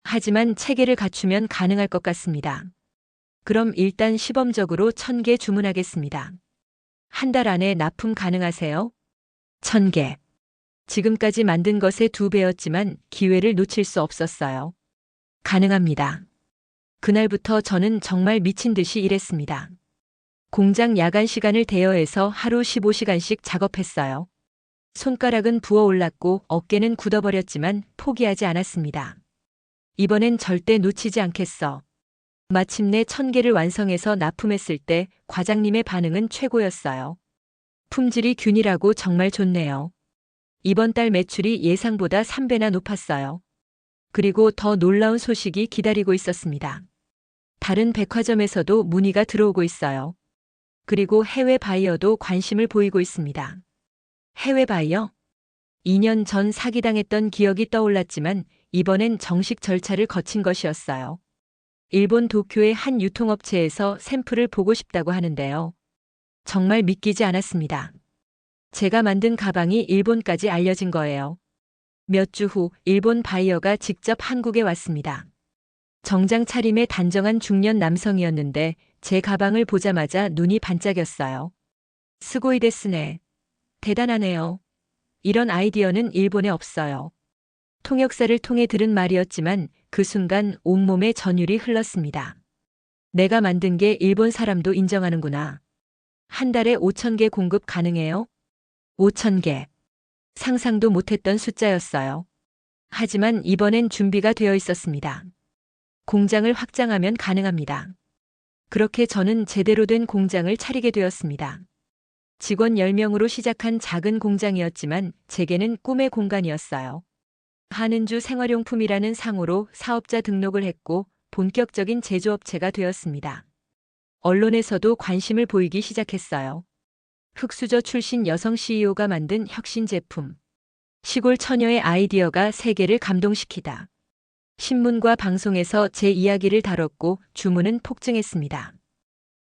하지만 체계를 갖추면 가능할 것 같습니다. 그럼 일단 시범적으로 1000개 주문하겠습니다. 한 달 안에 납품 가능하세요? 1000개. 지금까지 만든 것의 2배였지만 기회를 놓칠 수 없었어요. 가능합니다. 그날부터 저는 정말 미친 듯이 일했습니다. 공장 야간 시간을 대여해서 하루 15시간씩 작업했어요. 손가락은 부어올랐고 어깨는 굳어버렸지만 포기하지 않았습니다. 이번엔 절대 놓치지 않겠어. 마침내 1000개를 완성해서 납품했을 때 과장님의 반응은 최고였어요. 품질이 균일하고 정말 좋네요. 이번 달 매출이 예상보다 3배나 높았어요. 그리고 더 놀라운 소식이 기다리고 있었습니다. 다른 백화점에서도 문의가 들어오고 있어요. 그리고 해외 바이어도 관심을 보이고 있습니다. 해외 바이어? 2년 전 사기당했던 기억이 떠올랐지만 이번엔 정식 절차를 거친 것이었어요. 일본 도쿄의 한 유통업체에서 샘플을 보고 싶다고 하는데요. 정말 믿기지 않았습니다. 제가 만든 가방이 일본까지 알려진 거예요. 몇 주 후 일본 바이어가 직접 한국에 왔습니다. 정장 차림의 단정한 중년 남성이었는데 제 가방을 보자마자 눈이 반짝였어요. 스고이 데스네. 대단하네요. 이런 아이디어는 일본에 없어요. 통역사를 통해 들은 말이었지만 그 순간 온몸에 전율이 흘렀습니다. 내가 만든 게 일본 사람도 인정하는구나. 한 달에 5,000개 공급 가능해요? 5,000개. 상상도 못했던 숫자였어요. 하지만 이번엔 준비가 되어 있었습니다. 공장을 확장하면 가능합니다. 그렇게 저는 제대로 된 공장을 차리게 되었습니다. 직원 10명으로 시작한 작은 공장이었지만 제게는 꿈의 공간이었어요. 한은주 생활용품이라는 상호로 사업자 등록을 했고 본격적인 제조업체가 되었습니다. 언론에서도 관심을 보이기 시작했어요. 흑수저 출신 여성 CEO가 만든 혁신 제품. 시골 처녀의 아이디어가 세계를 감동시키다. 신문과 방송에서 제 이야기를 다뤘고 주문은 폭증했습니다.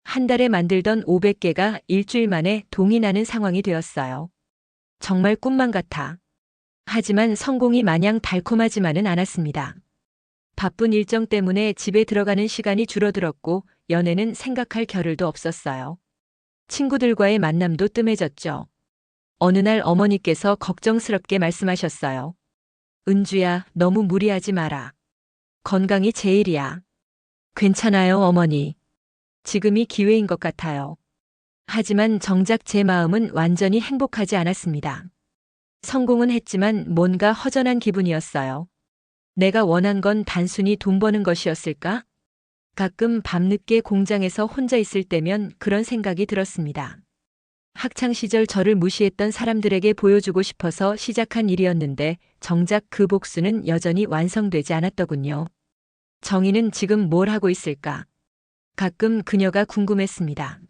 한 달에 만들던 500개가 일주일 만에 동이 나는 상황이 되었어요. 정말 꿈만 같아. 하지만 성공이 마냥 달콤하지만은 않았습니다. 바쁜 일정 때문에 집에 들어가는 시간이 줄어들었고 연애는 생각할 겨를도 없었어요. 친구들과의 만남도 뜸해졌죠. 어느 날 어머니께서 걱정스럽게 말씀하셨어요. 은주야, 너무 무리하지 마라. 건강이 제일이야. 괜찮아요, 어머니. 지금이 기회인 것 같아요. 하지만 정작 제 마음은 완전히 행복하지 않았습니다. 성공은 했지만 뭔가 허전한 기분이었어요. 내가 원한 건 단순히 돈 버는 것이었을까? 가끔 밤늦게 공장에서 혼자 있을 때면 그런 생각이 들었습니다. 학창시절 저를 무시했던 사람들에게 보여주고 싶어서 시작한 일이었는데 정작 그 복수는 여전히 완성되지 않았더군요. 정희는 지금 뭘 하고 있을까? 가끔 그녀가 궁금했습니다.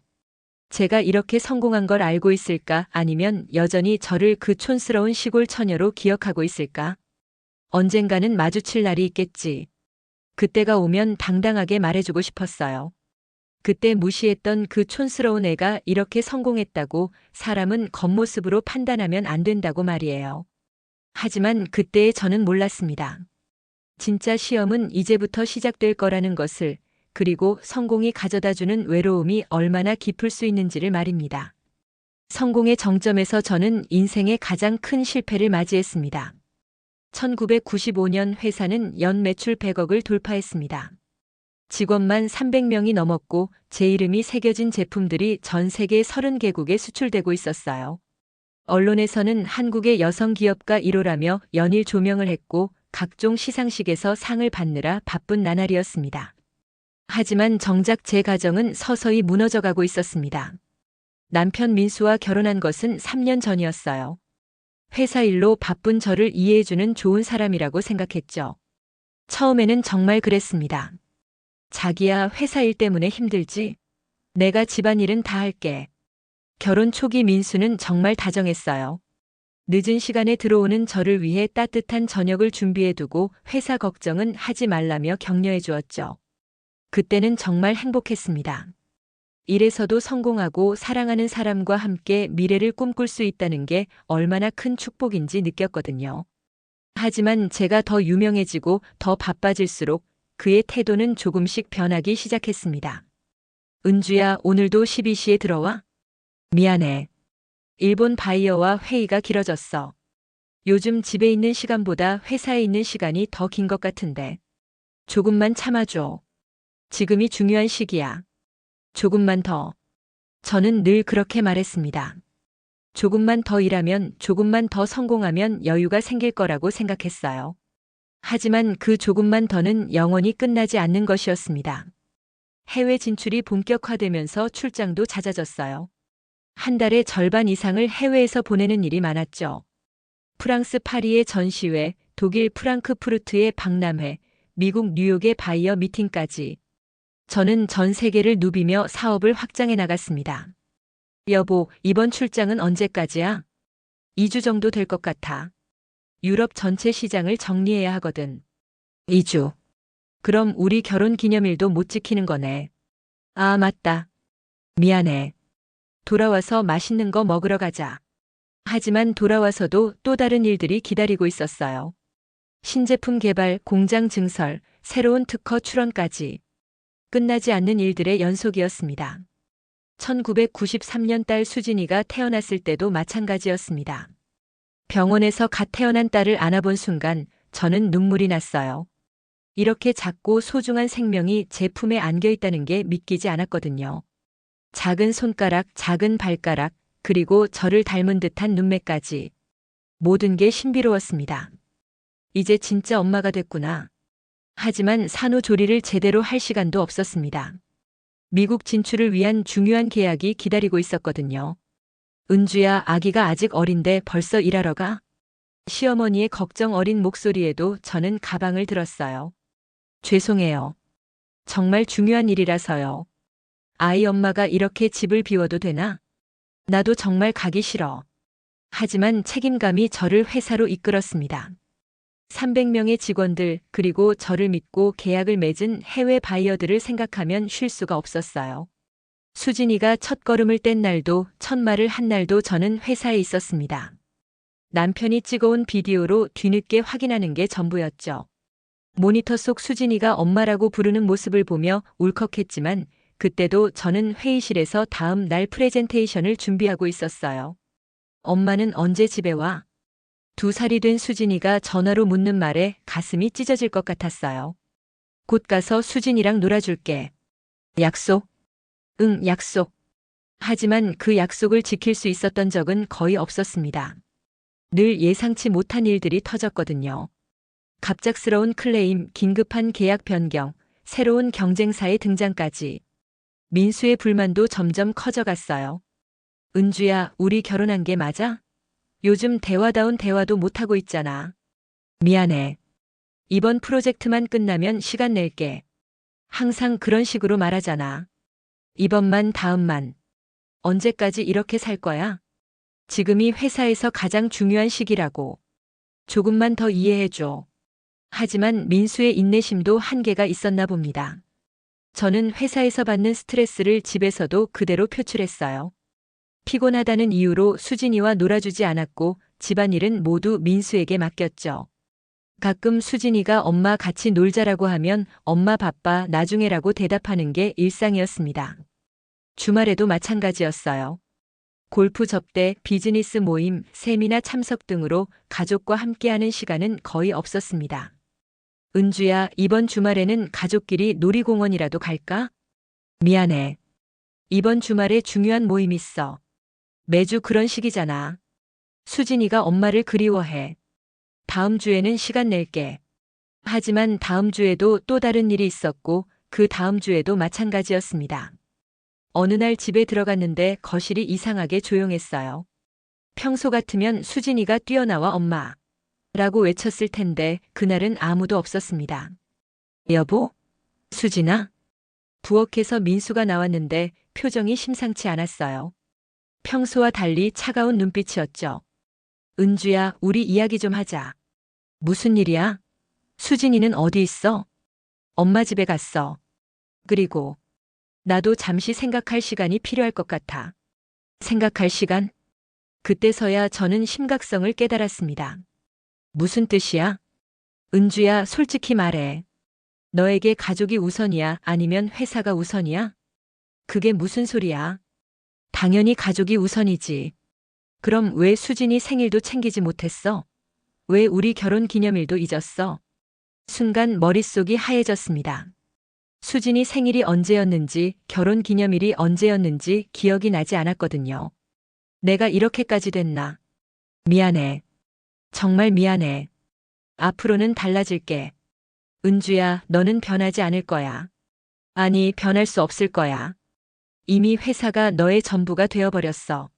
제가 이렇게 성공한 걸 알고 있을까? 아니면 여전히 저를 그 촌스러운 시골 처녀로 기억하고 있을까? 언젠가는 마주칠 날이 있겠지. 그때가 오면 당당하게 말해주고 싶었어요. 그때 무시했던 그 촌스러운 애가 이렇게 성공했다고 사람은 겉모습으로 판단하면 안 된다고 말이에요. 하지만 그때의 저는 몰랐습니다. 진짜 시험은 이제부터 시작될 거라는 것을, 그리고 성공이 가져다주는 외로움이 얼마나 깊을 수 있는지를 말입니다. 성공의 정점에서 저는 인생의 가장 큰 실패를 맞이했습니다. 1995년 회사는 연 매출 100억을 돌파했습니다. 직원만 300명이 넘었고 제 이름이 새겨진 제품들이 전 세계 30개국에 수출되고 있었어요. 언론에서는 한국의 여성 기업가 1호라며 연일 조명을 했고 각종 시상식에서 상을 받느라 바쁜 나날이었습니다. 하지만 정작 제 가정은 서서히 무너져가고 있었습니다. 남편 민수와 결혼한 것은 3년 전이었어요. 회사 일로 바쁜 저를 이해해주는 좋은 사람이라고 생각했죠. 처음에는 정말 그랬습니다. 자기야, 회사 일 때문에 힘들지? 내가 집안일은 다 할게. 결혼 초기 민수는 정말 다정했어요. 늦은 시간에 들어오는 저를 위해 따뜻한 저녁을 준비해두고 회사 걱정은 하지 말라며 격려해 주었죠. 그때는 정말 행복했습니다. 일에서도 성공하고 사랑하는 사람과 함께 미래를 꿈꿀 수 있다는 게 얼마나 큰 축복인지 느꼈거든요. 하지만 제가 더 유명해지고 더 바빠질수록 그의 태도는 조금씩 변하기 시작했습니다. 은주야, 오늘도 12시에 들어와? 미안해. 일본 바이어와 회의가 길어졌어. 요즘 집에 있는 시간보다 회사에 있는 시간이 더 긴 것 같은데. 조금만 참아줘. 지금이 중요한 시기야. 조금만 더. 저는 늘 그렇게 말했습니다. 조금만 더 일하면, 조금만 더 성공하면 여유가 생길 거라고 생각했어요. 하지만 그 조금만 더는 영원히 끝나지 않는 것이었습니다. 해외 진출이 본격화되면서 출장도 잦아졌어요. 한 달에 절반 이상을 해외에서 보내는 일이 많았죠. 프랑스 파리의 전시회, 독일 프랑크푸르트의 박람회, 미국 뉴욕의 바이어 미팅까지. 저는 전 세계를 누비며 사업을 확장해 나갔습니다. 여보, 이번 출장은 언제까지야? 2주 정도 될 것 같아. 유럽 전체 시장을 정리해야 하거든. 2주. 그럼 우리 결혼 기념일도 못 지키는 거네. 아, 맞다. 미안해. 돌아와서 맛있는 거 먹으러 가자. 하지만 돌아와서도 또 다른 일들이 기다리고 있었어요. 신제품 개발, 공장 증설, 새로운 특허 출원까지 끝나지 않는 일들의 연속이었습니다. 1993년 딸 수진이가 태어났을 때도 마찬가지였습니다. 병원에서 갓 태어난 딸을 안아본 순간 저는 눈물이 났어요. 이렇게 작고 소중한 생명이 제 품에 안겨 있다는 게 믿기지 않았거든요. 작은 손가락, 작은 발가락, 그리고 저를 닮은 듯한 눈매까지. 모든 게 신비로웠습니다. 이제 진짜 엄마가 됐구나. 하지만 산후조리를 제대로 할 시간도 없었습니다. 미국 진출을 위한 중요한 계약이 기다리고 있었거든요. 은주야, 아기가 아직 어린데 벌써 일하러 가? 시어머니의 걱정 어린 목소리에도 저는 가방을 들었어요. 죄송해요. 정말 중요한 일이라서요. 아이 엄마가 이렇게 집을 비워도 되나? 나도 정말 가기 싫어. 하지만 책임감이 저를 회사로 이끌었습니다. 300명의 직원들, 그리고 저를 믿고 계약을 맺은 해외 바이어들을 생각하면 쉴 수가 없었어요. 수진이가 첫걸음을 뗀 날도, 첫 말을 한 날도 저는 회사에 있었습니다. 남편이 찍어온 비디오로 뒤늦게 확인하는 게 전부였죠. 모니터 속 수진이가 엄마라고 부르는 모습을 보며 울컥했지만 그때도 저는 회의실에서 다음 날 프레젠테이션을 준비하고 있었어요. 엄마는 언제 집에 와? 2살이 된 수진이가 전화로 묻는 말에 가슴이 찢어질 것 같았어요. 곧 가서 수진이랑 놀아줄게. 약속? 응, 약속. 하지만 그 약속을 지킬 수 있었던 적은 거의 없었습니다. 늘 예상치 못한 일들이 터졌거든요. 갑작스러운 클레임, 긴급한 계약 변경, 새로운 경쟁사의 등장까지. 민수의 불만도 점점 커져갔어요. 은주야, 우리 결혼한 게 맞아? 요즘 대화다운 대화도 못하고 있잖아. 미안해. 이번 프로젝트만 끝나면 시간 낼게. 항상 그런 식으로 말하잖아. 이번만 다음만. 언제까지 이렇게 살 거야? 지금이 회사에서 가장 중요한 시기라고. 조금만 더 이해해줘. 하지만 민수의 인내심도 한계가 있었나 봅니다. 저는 회사에서 받는 스트레스를 집에서도 그대로 표출했어요. 피곤하다는 이유로 수진이와 놀아주지 않았고 집안일은 모두 민수에게 맡겼죠. 가끔 수진이가 엄마 같이 놀자라고 하면 엄마 바빠 나중에라고 대답하는 게 일상이었습니다. 주말에도 마찬가지였어요. 골프 접대, 비즈니스 모임, 세미나 참석 등으로 가족과 함께하는 시간은 거의 없었습니다. 은주야, 이번 주말에는 가족끼리 놀이공원이라도 갈까? 미안해. 이번 주말에 중요한 모임 있어. 매주 그런 식이잖아. 수진이가 엄마를 그리워해. 다음 주에는 시간 낼게. 하지만 다음 주에도 또 다른 일이 있었고 그 다음 주에도 마찬가지였습니다. 어느 날 집에 들어갔는데 거실이 이상하게 조용했어요. 평소 같으면 수진이가 뛰어나와 엄마 라고 외쳤을 텐데 그날은 아무도 없었습니다. 여보? 수진아? 부엌에서 민수가 나왔는데 표정이 심상치 않았어요. 평소와 달리 차가운 눈빛이었죠. 은주야, 우리 이야기 좀 하자. 무슨 일이야? 수진이는 어디 있어? 엄마 집에 갔어. 그리고 나도 잠시 생각할 시간이 필요할 것 같아. 생각할 시간? 그때서야 저는 심각성을 깨달았습니다. 무슨 뜻이야? 은주야, 솔직히 말해. 너에게 가족이 우선이야? 아니면 회사가 우선이야? 그게 무슨 소리야? 당연히 가족이 우선이지. 그럼 왜 수진이 생일도 챙기지 못했어? 왜 우리 결혼 기념일도 잊었어? 순간 머릿속이 하얘졌습니다. 수진이 생일이 언제였는지, 결혼 기념일이 언제였는지 기억이 나지 않았거든요. 내가 이렇게까지 됐나? 미안해. 정말 미안해. 앞으로는 달라질게. 은주야, 너는 변하지 않을 거야. 아니, 변할 수 없을 거야. 이미 회사가 너의 전부가 되어버렸어.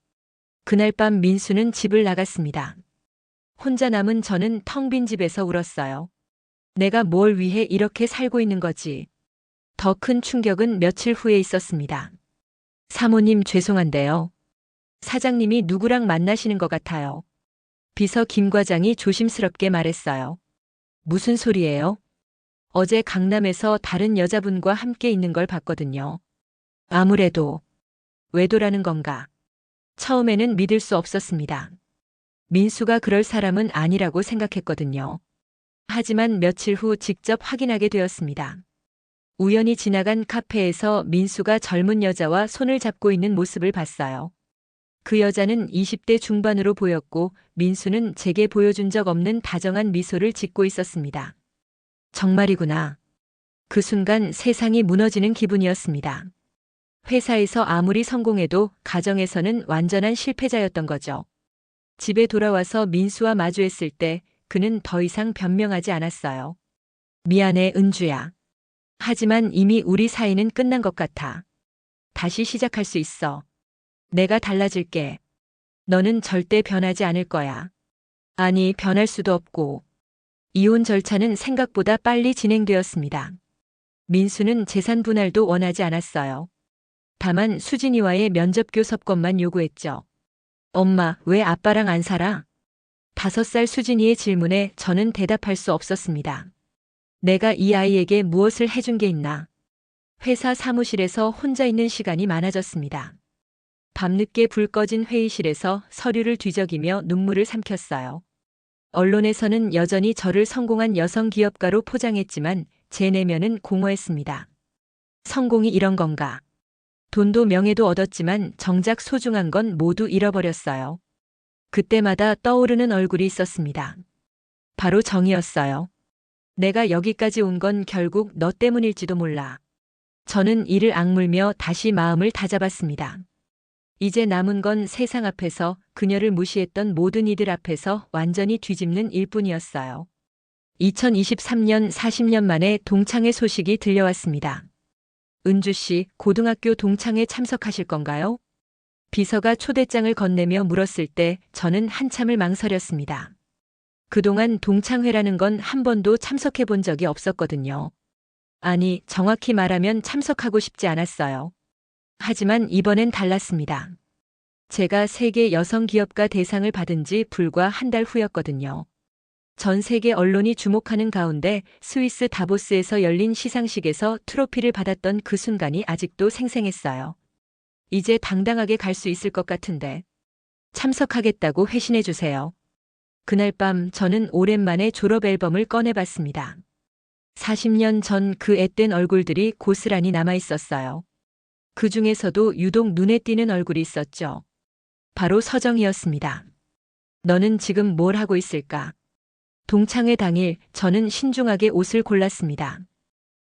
그날 밤 민수는 집을 나갔습니다. 혼자 남은 저는 텅 빈 집에서 울었어요. 내가 뭘 위해 이렇게 살고 있는 거지. 더 큰 충격은 며칠 후에 있었습니다. 사모님 죄송한데요. 사장님이 누구랑 만나시는 것 같아요. 비서 김 과장이 조심스럽게 말했어요. 무슨 소리예요? 어제 강남에서 다른 여자분과 함께 있는 걸 봤거든요. 아무래도 외도라는 건가? 처음에는 믿을 수 없었습니다. 민수가 그럴 사람은 아니라고 생각했거든요. 하지만 며칠 후 직접 확인하게 되었습니다. 우연히 지나간 카페에서 민수가 젊은 여자와 손을 잡고 있는 모습을 봤어요. 그 여자는 20대 중반으로 보였고 민수는 제게 보여준 적 없는 다정한 미소를 짓고 있었습니다. 정말이구나. 그 순간 세상이 무너지는 기분이었습니다. 회사에서 아무리 성공해도 가정에서는 완전한 실패자였던 거죠. 집에 돌아와서 민수와 마주했을 때 그는 더 이상 변명하지 않았어요. 미안해, 은주야. 하지만 이미 우리 사이는 끝난 것 같아. 다시 시작할 수 있어. 내가 달라질게. 너는 절대 변하지 않을 거야. 아니, 변할 수도 없고. 이혼 절차는 생각보다 빨리 진행되었습니다. 민수는 재산 분할도 원하지 않았어요. 다만 수진이와의 면접 교섭권만 요구했죠. 엄마, 왜 아빠랑 안 살아? 5살 수진이의 질문에 저는 대답할 수 없었습니다. 내가 이 아이에게 무엇을 해준 게 있나? 회사 사무실에서 혼자 있는 시간이 많아졌습니다. 밤늦게 불 꺼진 회의실에서 서류를 뒤적이며 눈물을 삼켰어요. 언론에서는 여전히 저를 성공한 여성 기업가로 포장했지만 제 내면은 공허했습니다. 성공이 이런 건가? 돈도 명예도 얻었지만 정작 소중한 건 모두 잃어버렸어요. 그때마다 떠오르는 얼굴이 있었습니다. 바로 정이었어요. 내가 여기까지 온 건 결국 너 때문일지도 몰라. 저는 이를 악물며 다시 마음을 다잡았습니다. 이제 남은 건 세상 앞에서 그녀를 무시했던 모든 이들 앞에서 완전히 뒤집는 일뿐이었어요. 2023년 40년 만에 동창회 소식이 들려왔습니다. 은주 씨, 고등학교 동창회 참석하실 건가요? 비서가 초대장을 건네며 물었을 때 저는 한참을 망설였습니다. 그동안 동창회라는 건 한 번도 참석해 본 적이 없었거든요. 아니, 정확히 말하면 참석하고 싶지 않았어요. 하지만 이번엔 달랐습니다. 제가 세계 여성 기업가 대상을 받은 지 불과 한 달 후였거든요. 전 세계 언론이 주목하는 가운데 스위스 다보스에서 열린 시상식에서 트로피를 받았던 그 순간이 아직도 생생했어요. 이제 당당하게 갈 수 있을 것 같은데. 참석하겠다고 회신해 주세요. 그날 밤 저는 오랜만에 졸업 앨범을 꺼내봤습니다. 40년 전 그 앳된 얼굴들이 고스란히 남아 있었어요. 그 중에서도 유독 눈에 띄는 얼굴이 있었죠. 바로 서정이었습니다. 너는 지금 뭘 하고 있을까? 동창회 당일 저는 신중하게 옷을 골랐습니다.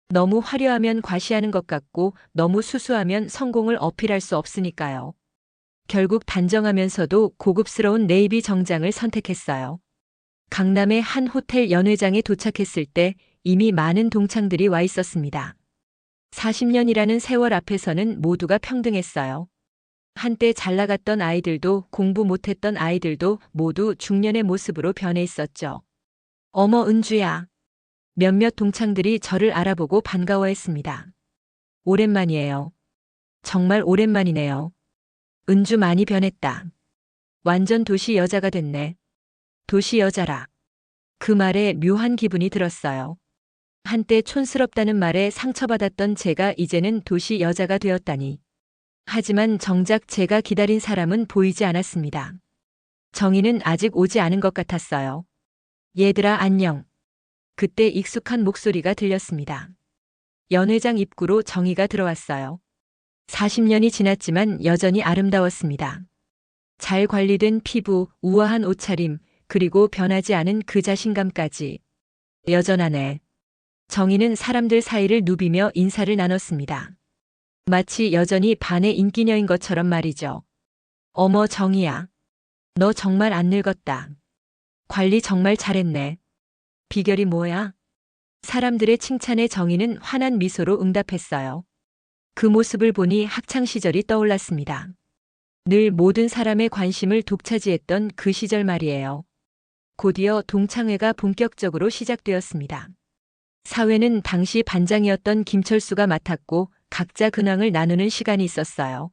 너무 화려하면 과시하는 것 같고 너무 수수하면 성공을 어필할 수 없으니까요. 결국 단정하면서도 고급스러운 네이비 정장을 선택했어요. 강남의 한 호텔 연회장에 도착했을 때 이미 많은 동창들이 와 있었습니다. 40년이라는 세월 앞에서는 모두가 평등했어요. 한때 잘 나갔던 아이들도 공부 못했던 아이들도 모두 중년의 모습으로 변해 있었죠. 어머, 은주야. 몇몇 동창들이 저를 알아보고 반가워했습니다. 오랜만이에요. 정말 오랜만이네요. 은주 많이 변했다. 완전 도시 여자가 됐네. 도시 여자라. 그 말에 묘한 기분이 들었어요. 한때 촌스럽다는 말에 상처받았던 제가 이제는 도시 여자가 되었다니. 하지만 정작 제가 기다린 사람은 보이지 않았습니다. 정희는 아직 오지 않은 것 같았어요. 얘들아, 안녕. 그때 익숙한 목소리가 들렸습니다. 연회장 입구로 정희가 들어왔어요. 40년이 지났지만 여전히 아름다웠습니다. 잘 관리된 피부, 우아한 옷차림, 그리고 변하지 않은 그 자신감까지. 여전하네. 정희는 사람들 사이를 누비며 인사를 나눴습니다. 마치 여전히 반의 인기녀인 것처럼 말이죠. 어머, 정희야. 너 정말 안 늙었다. 관리 정말 잘했네. 비결이 뭐야? 사람들의 칭찬에 정희는 환한 미소로 응답했어요. 그 모습을 보니 학창시절이 떠올랐습니다. 늘 모든 사람의 관심을 독차지했던 그 시절 말이에요. 곧이어 동창회가 본격적으로 시작되었습니다. 사회는 당시 반장이었던 김철수가 맡았고 각자 근황을 나누는 시간이 있었어요.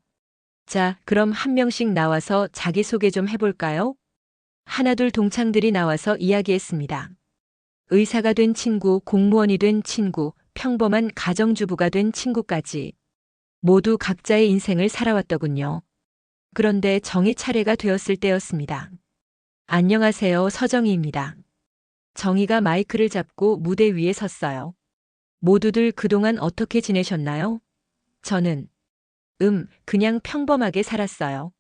자, 그럼 한 명씩 나와서 자기소개 좀 해볼까요? 하나둘 동창들이 나와서 이야기했습니다. 의사가 된 친구, 공무원이 된 친구, 평범한 가정주부가 된 친구까지. 모두 각자의 인생을 살아왔더군요. 그런데 정희 차례가 되었을 때였습니다. 안녕하세요, 서정희입니다. 정희가 마이크를 잡고 무대 위에 섰어요. 모두들 그동안 어떻게 지내셨나요? 저는 그냥 평범하게 살았어요.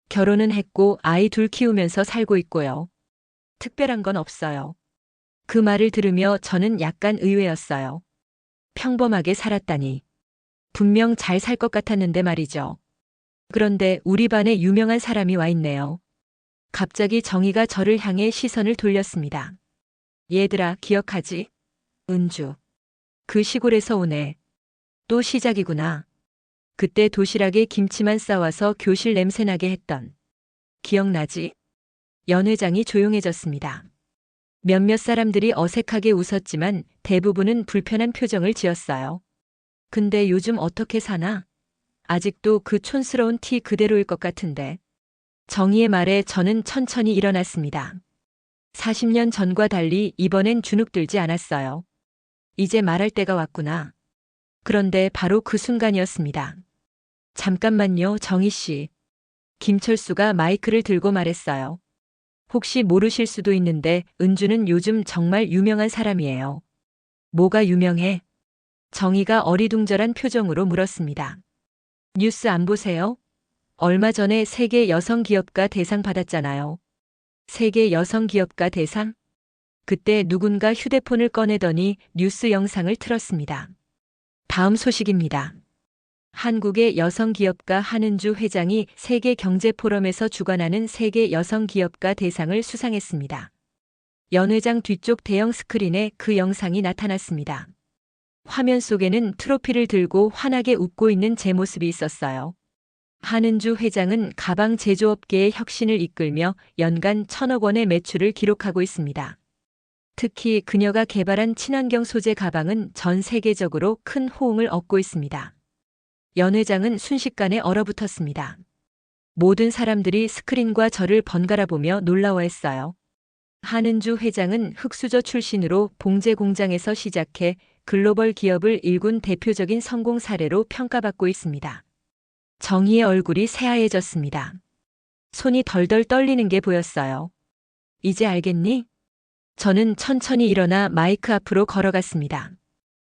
결혼은 했고 아이 둘 키우면서 살고 있고요. 특별한 건 없어요. 그 말을 들으며 저는 약간 의외였어요. 평범하게 살았다니. 분명 잘 살 것 같았는데 말이죠. 그런데 우리 반에 유명한 사람이 와 있네요. 갑자기 정희가 저를 향해 시선을 돌렸습니다. 얘들아, 기억하지? 은주. 그 시골에서 오네. 또 시작이구나. 그때 도시락에 김치만 싸와서 교실 냄새나게 했던. 기억나지? 연 회장이 조용해졌습니다. 몇몇 사람들이 어색하게 웃었지만 대부분은 불편한 표정을 지었어요. 근데 요즘 어떻게 사나? 아직도 그 촌스러운 티 그대로일 것 같은데. 정희의 말에 저는 천천히 일어났습니다. 40년 전과 달리 이번엔 주눅들지 않았어요. 이제 말할 때가 왔구나. 그런데 바로 그 순간이었습니다. 잠깐만요, 정희 씨. 김철수가 마이크를 들고 말했어요. 혹시 모르실 수도 있는데 은주는 요즘 정말 유명한 사람이에요. 뭐가 유명해? 정희가 어리둥절한 표정으로 물었습니다. 뉴스 안 보세요? 얼마 전에 세계 여성기업가 대상 받았잖아요. 세계 여성기업가 대상? 그때 누군가 휴대폰을 꺼내더니 뉴스 영상을 틀었습니다. 다음 소식입니다. 한국의 여성기업가 한은주 회장이 세계경제포럼에서 주관하는 세계 여성기업가 대상을 수상했습니다. 연 회장 뒤쪽 대형 스크린에 그 영상이 나타났습니다. 화면 속에는 트로피를 들고 환하게 웃고 있는 제 모습이 있었어요. 한은주 회장은 가방 제조업계의 혁신을 이끌며 연간 1,000억 원의 매출을 기록하고 있습니다. 특히 그녀가 개발한 친환경 소재 가방은 전 세계적으로 큰 호응을 얻고 있습니다. 연 회장은 순식간에 얼어붙었습니다. 모든 사람들이 스크린과 저를 번갈아 보며 놀라워했어요. 한은주 회장은 흑수저 출신으로 봉제 공장에서 시작해 글로벌 기업을 일군 대표적인 성공 사례로 평가받고 있습니다. 정희의 얼굴이 새하얘졌습니다. 손이 덜덜 떨리는 게 보였어요. 이제 알겠니? 저는 천천히 일어나 마이크 앞으로 걸어갔습니다.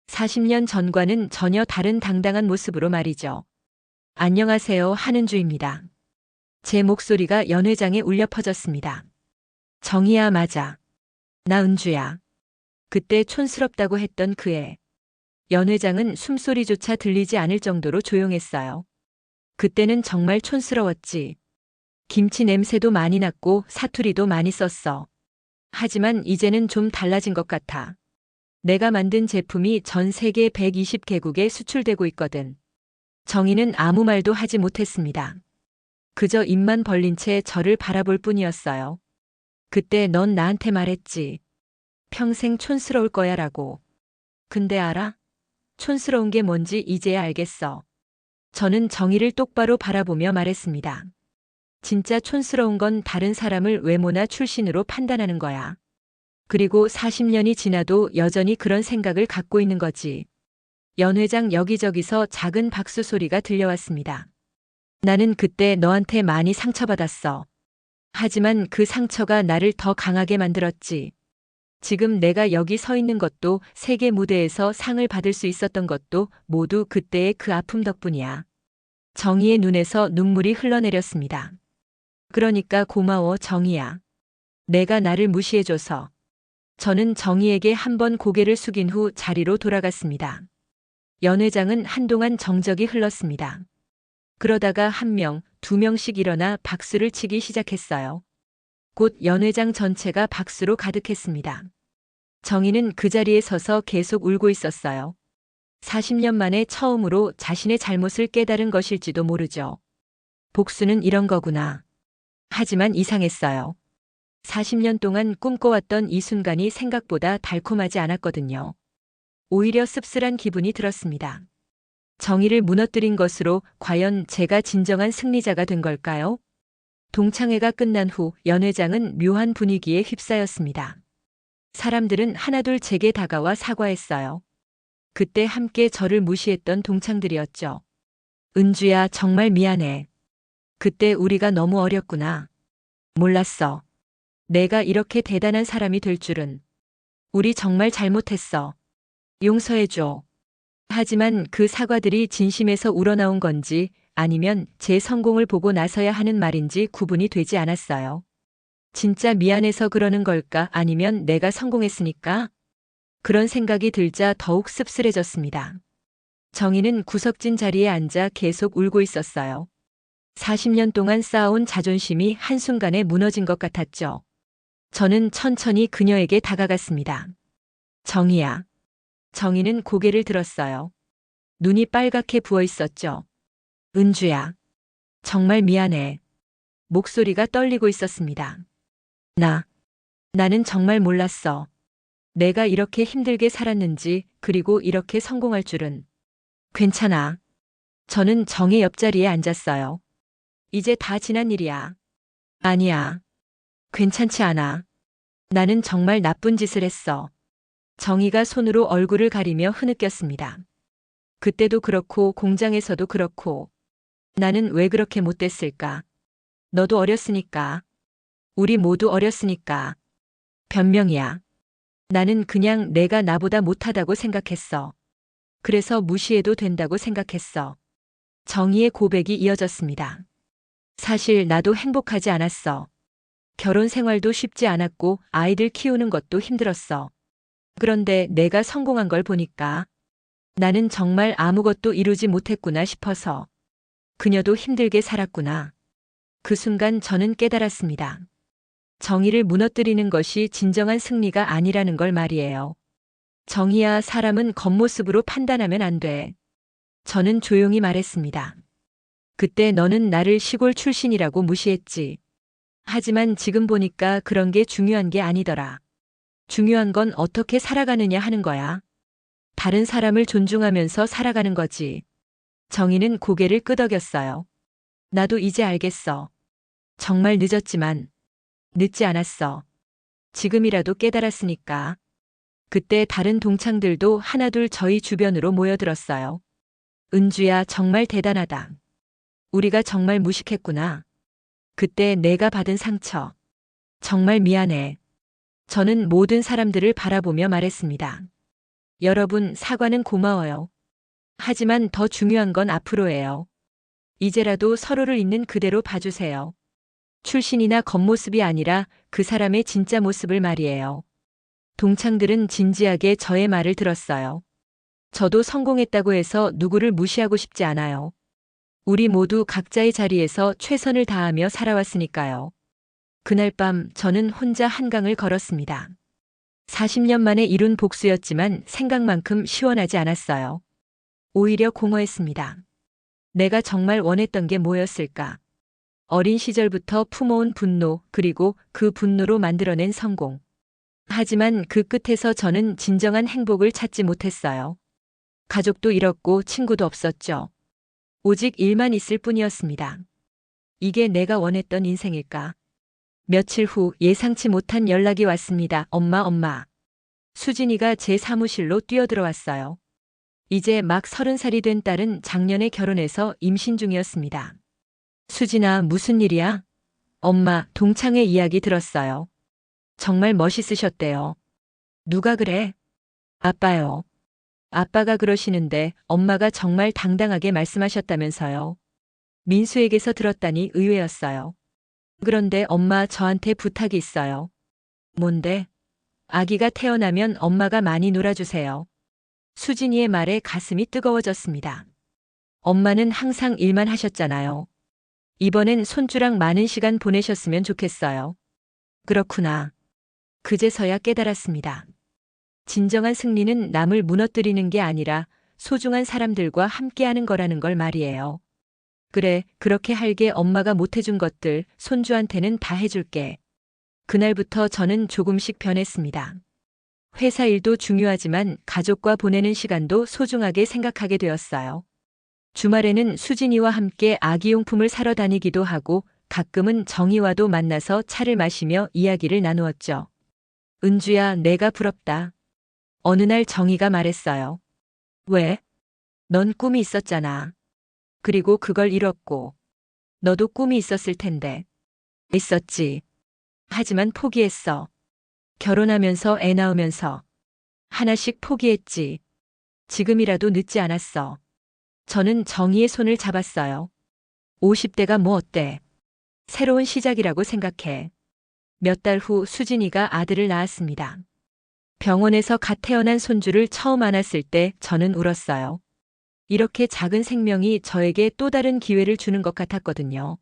40년 전과는 전혀 다른 당당한 모습으로 말이죠. 안녕하세요, 한은주입니다. 제 목소리가 연 회장에 울려 퍼졌습니다. 정희야, 맞아. 나 은주야. 그때 촌스럽다고 했던 그 애. 연 회장은 숨소리조차 들리지 않을 정도로 조용했어요. 그때는 정말 촌스러웠지. 김치 냄새도 많이 났고 사투리도 많이 썼어. 하지만 이제는 좀 달라진 것 같아. 내가 만든 제품이 전 세계 120개국에 수출되고 있거든. 정희는 아무 말도 하지 못했습니다. 그저 입만 벌린 채 저를 바라볼 뿐이었어요. 그때 넌 나한테 말했지. 평생 촌스러울 거야 라고. 근데 알아? 촌스러운 게 뭔지 이제야 알겠어. 저는 정희를 똑바로 바라보며 말했습니다. 진짜 촌스러운 건 다른 사람을 외모나 출신으로 판단하는 거야. 그리고 40년이 지나도 여전히 그런 생각을 갖고 있는 거지. 연 회장 여기저기서 작은 박수 소리가 들려왔습니다. 나는 그때 너한테 많이 상처받았어. 하지만 그 상처가 나를 더 강하게 만들었지. 지금 내가 여기 서 있는 것도 세계 무대에서 상을 받을 수 있었던 것도 모두 그때의 그 아픔 덕분이야. 정희의 눈에서 눈물이 흘러내렸습니다. 그러니까 고마워, 정희야. 내가 나를 무시해줘서. 저는 정희에게 한번 고개를 숙인 후 자리로 돌아갔습니다. 연 회장은 한동안 정적이 흘렀습니다. 그러다가 1명, 2명씩 일어나 박수를 치기 시작했어요. 곧 연 회장 전체가 박수로 가득했습니다. 정희는 그 자리에 서서 계속 울고 있었어요. 40년 만에 처음으로 자신의 잘못을 깨달은 것일지도 모르죠. 복수는 이런 거구나. 하지만 이상했어요. 40년 동안 꿈꿔왔던 이 순간이 생각보다 달콤하지 않았거든요. 오히려 씁쓸한 기분이 들었습니다. 정의를 무너뜨린 것으로 과연 제가 진정한 승리자가 된 걸까요? 동창회가 끝난 후 연 회장은 묘한 분위기에 휩싸였습니다. 사람들은 하나둘 제게 다가와 사과했어요. 그때 함께 저를 무시했던 동창들이었죠. 은주야, 정말 미안해. 그때 우리가 너무 어렸구나. 몰랐어. 내가 이렇게 대단한 사람이 될 줄은. 우리 정말 잘못했어. 용서해줘. 하지만 그 사과들이 진심에서 우러나온 건지 아니면 제 성공을 보고 나서야 하는 말인지 구분이 되지 않았어요. 진짜 미안해서 그러는 걸까 아니면 내가 성공했으니까? 그런 생각이 들자 더욱 씁쓸해졌습니다. 정희는 구석진 자리에 앉아 계속 울고 있었어요. 40년 동안 쌓아온 자존심이 한순간에 무너진 것 같았죠. 저는 천천히 그녀에게 다가갔습니다. 정희야. 정희는 고개를 들었어요. 눈이 빨갛게 부어 있었죠. 은주야. 정말 미안해. 목소리가 떨리고 있었습니다. 나는 정말 몰랐어. 내가 이렇게 힘들게 살았는지, 그리고 이렇게 성공할 줄은. 괜찮아. 저는 정의 옆자리에 앉았어요. 이제 다 지난 일이야. 아니야. 괜찮지 않아. 나는 정말 나쁜 짓을 했어. 정희가 손으로 얼굴을 가리며 흐느꼈습니다. 그때도 그렇고 공장에서도 그렇고. 나는 왜 그렇게 못됐을까? 너도 어렸으니까. 우리 모두 어렸으니까. 변명이야. 나는 그냥 내가 나보다 못하다고 생각했어. 그래서 무시해도 된다고 생각했어. 정희의 고백이 이어졌습니다. 사실 나도 행복하지 않았어. 결혼 생활도 쉽지 않았고 아이들 키우는 것도 힘들었어. 그런데 내가 성공한 걸 보니까 나는 정말 아무것도 이루지 못했구나 싶어서. 그녀도 힘들게 살았구나. 그 순간 저는 깨달았습니다. 정의를 무너뜨리는 것이 진정한 승리가 아니라는 걸 말이에요. 정의야, 사람은 겉모습으로 판단하면 안 돼. 저는 조용히 말했습니다. 그때 너는 나를 시골 출신이라고 무시했지. 하지만 지금 보니까 그런 게 중요한 게 아니더라. 중요한 건 어떻게 살아가느냐 하는 거야. 다른 사람을 존중하면서 살아가는 거지. 정희는 고개를 끄덕였어요. 나도 이제 알겠어. 정말 늦었지만 늦지 않았어. 지금이라도 깨달았으니까. 그때 다른 동창들도 하나둘 저희 주변으로 모여들었어요. 은주야, 정말 대단하다. 우리가 정말 무식했구나. 그때 내가 받은 상처. 정말 미안해. 저는 모든 사람들을 바라보며 말했습니다. 여러분, 사과는 고마워요. 하지만 더 중요한 건 앞으로예요. 이제라도 서로를 있는 그대로 봐주세요. 출신이나 겉모습이 아니라 그 사람의 진짜 모습을 말이에요. 동창들은 진지하게 저의 말을 들었어요. 저도 성공했다고 해서 누구를 무시하고 싶지 않아요. 우리 모두 각자의 자리에서 최선을 다하며 살아왔으니까요. 그날 밤 저는 혼자 한강을 걸었습니다. 40년 만에 이룬 복수였지만 생각만큼 시원하지 않았어요. 오히려 공허했습니다. 내가 정말 원했던 게 뭐였을까? 어린 시절부터 품어온 분노, 그리고 그 분노로 만들어낸 성공. 하지만 그 끝에서 저는 진정한 행복을 찾지 못했어요. 가족도 잃었고 친구도 없었죠. 오직 일만 있을 뿐이었습니다. 이게 내가 원했던 인생일까? 며칠 후 예상치 못한 연락이 왔습니다. 엄마. 수진이가 제 사무실로 뛰어들어왔어요. 이제 막 30살이 된 딸은 작년에 결혼해서 임신 중이었습니다. 수진아, 무슨 일이야? 엄마, 동창회 이야기 들었어요. 정말 멋있으셨대요. 누가 그래? 아빠요. 아빠가 그러시는데 엄마가 정말 당당하게 말씀하셨다면서요. 민수에게서 들었다니 의외였어요. 그런데 엄마, 저한테 부탁이 있어요. 뭔데? 아기가 태어나면 엄마가 많이 놀아주세요. 수진이의 말에 가슴이 뜨거워졌습니다. 엄마는 항상 일만 하셨잖아요. 이번엔 손주랑 많은 시간 보내셨으면 좋겠어요. 그렇구나. 그제서야 깨달았습니다. 진정한 승리는 남을 무너뜨리는 게 아니라 소중한 사람들과 함께하는 거라는 걸 말이에요. 그래, 그렇게 할게. 엄마가 못해준 것들 손주한테는 다 해줄게. 그날부터 저는 조금씩 변했습니다. 회사 일도 중요하지만 가족과 보내는 시간도 소중하게 생각하게 되었어요. 주말에는 수진이와 함께 아기용품을 사러 다니기도 하고 가끔은 정희와도 만나서 차를 마시며 이야기를 나누었죠. 은주야, 내가 부럽다. 어느 날 정희가 말했어요. 왜? 넌 꿈이 있었잖아. 그리고 그걸 이뤘고. 너도 꿈이 있었을 텐데. 있었지. 하지만 포기했어. 결혼하면서 애 낳으면서 하나씩 포기했지. 지금이라도 늦지 않았어. 저는 정의의 손을 잡았어요. 50대가 뭐 어때? 새로운 시작이라고 생각해. 몇 달 후 수진이가 아들을 낳았습니다. 병원에서 갓 태어난 손주를 처음 안았을 때 저는 울었어요. 이렇게 작은 생명이 저에게 또 다른 기회를 주는 것 같았거든요.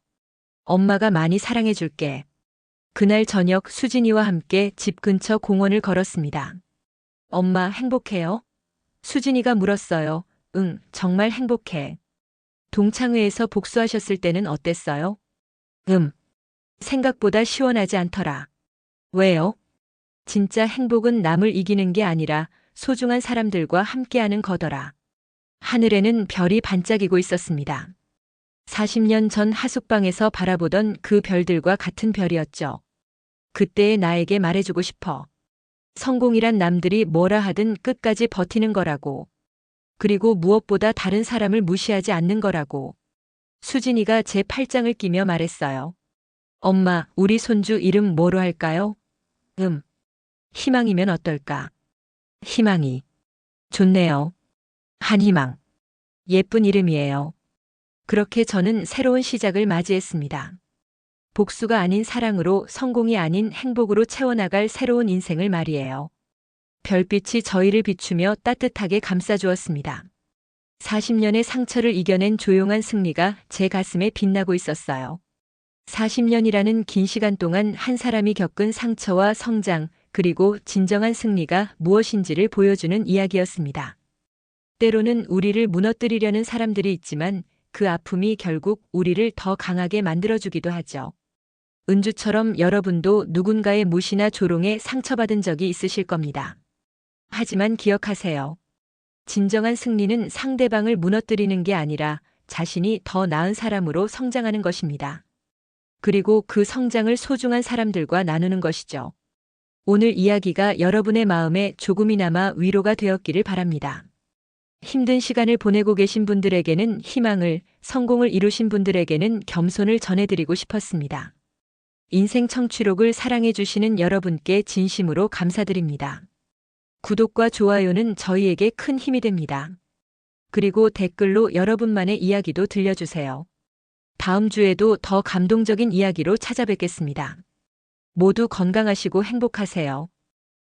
엄마가 많이 사랑해 줄게. 그날 저녁 수진이와 함께 집 근처 공원을 걸었습니다. 엄마 행복해요? 수진이가 물었어요. 응, 정말 행복해. 동창회에서 복수하셨을 때는 어땠어요? 생각보다 시원하지 않더라. 왜요? 진짜 행복은 남을 이기는 게 아니라 소중한 사람들과 함께하는 거더라. 하늘에는 별이 반짝이고 있었습니다. 40년 전 하숙방에서 바라보던 그 별들과 같은 별이었죠. 그때의 나에게 말해주고 싶어. 성공이란 남들이 뭐라 하든 끝까지 버티는 거라고. 그리고 무엇보다 다른 사람을 무시하지 않는 거라고. 수진이가 제 팔짱을 끼며 말했어요. 엄마, 우리 손주 이름 뭐로 할까요? 희망이면 어떨까? 희망이. 좋네요. 한희망. 예쁜 이름이에요. 그렇게 저는 새로운 시작을 맞이했습니다. 복수가 아닌 사랑으로, 성공이 아닌 행복으로 채워나갈 새로운 인생을 말이에요. 별빛이 저희를 비추며 따뜻하게 감싸주었습니다. 40년의 상처를 이겨낸 조용한 승리가 제 가슴에 빛나고 있었어요. 40년이라는 긴 시간 동안 한 사람이 겪은 상처와 성장, 그리고 진정한 승리가 무엇인지를 보여주는 이야기였습니다. 때로는 우리를 무너뜨리려는 사람들이 있지만 그 아픔이 결국 우리를 더 강하게 만들어주기도 하죠. 은주처럼 여러분도 누군가의 무시나 조롱에 상처받은 적이 있으실 겁니다. 하지만 기억하세요. 진정한 승리는 상대방을 무너뜨리는 게 아니라 자신이 더 나은 사람으로 성장하는 것입니다. 그리고 그 성장을 소중한 사람들과 나누는 것이죠. 오늘 이야기가 여러분의 마음에 조금이나마 위로가 되었기를 바랍니다. 힘든 시간을 보내고 계신 분들에게는 희망을, 성공을 이루신 분들에게는 겸손을 전해드리고 싶었습니다. 인생 청취록을 사랑해주시는 여러분께 진심으로 감사드립니다. 구독과 좋아요는 저희에게 큰 힘이 됩니다. 그리고 댓글로 여러분만의 이야기도 들려주세요. 다음 주에도 더 감동적인 이야기로 찾아뵙겠습니다. 모두 건강하시고 행복하세요.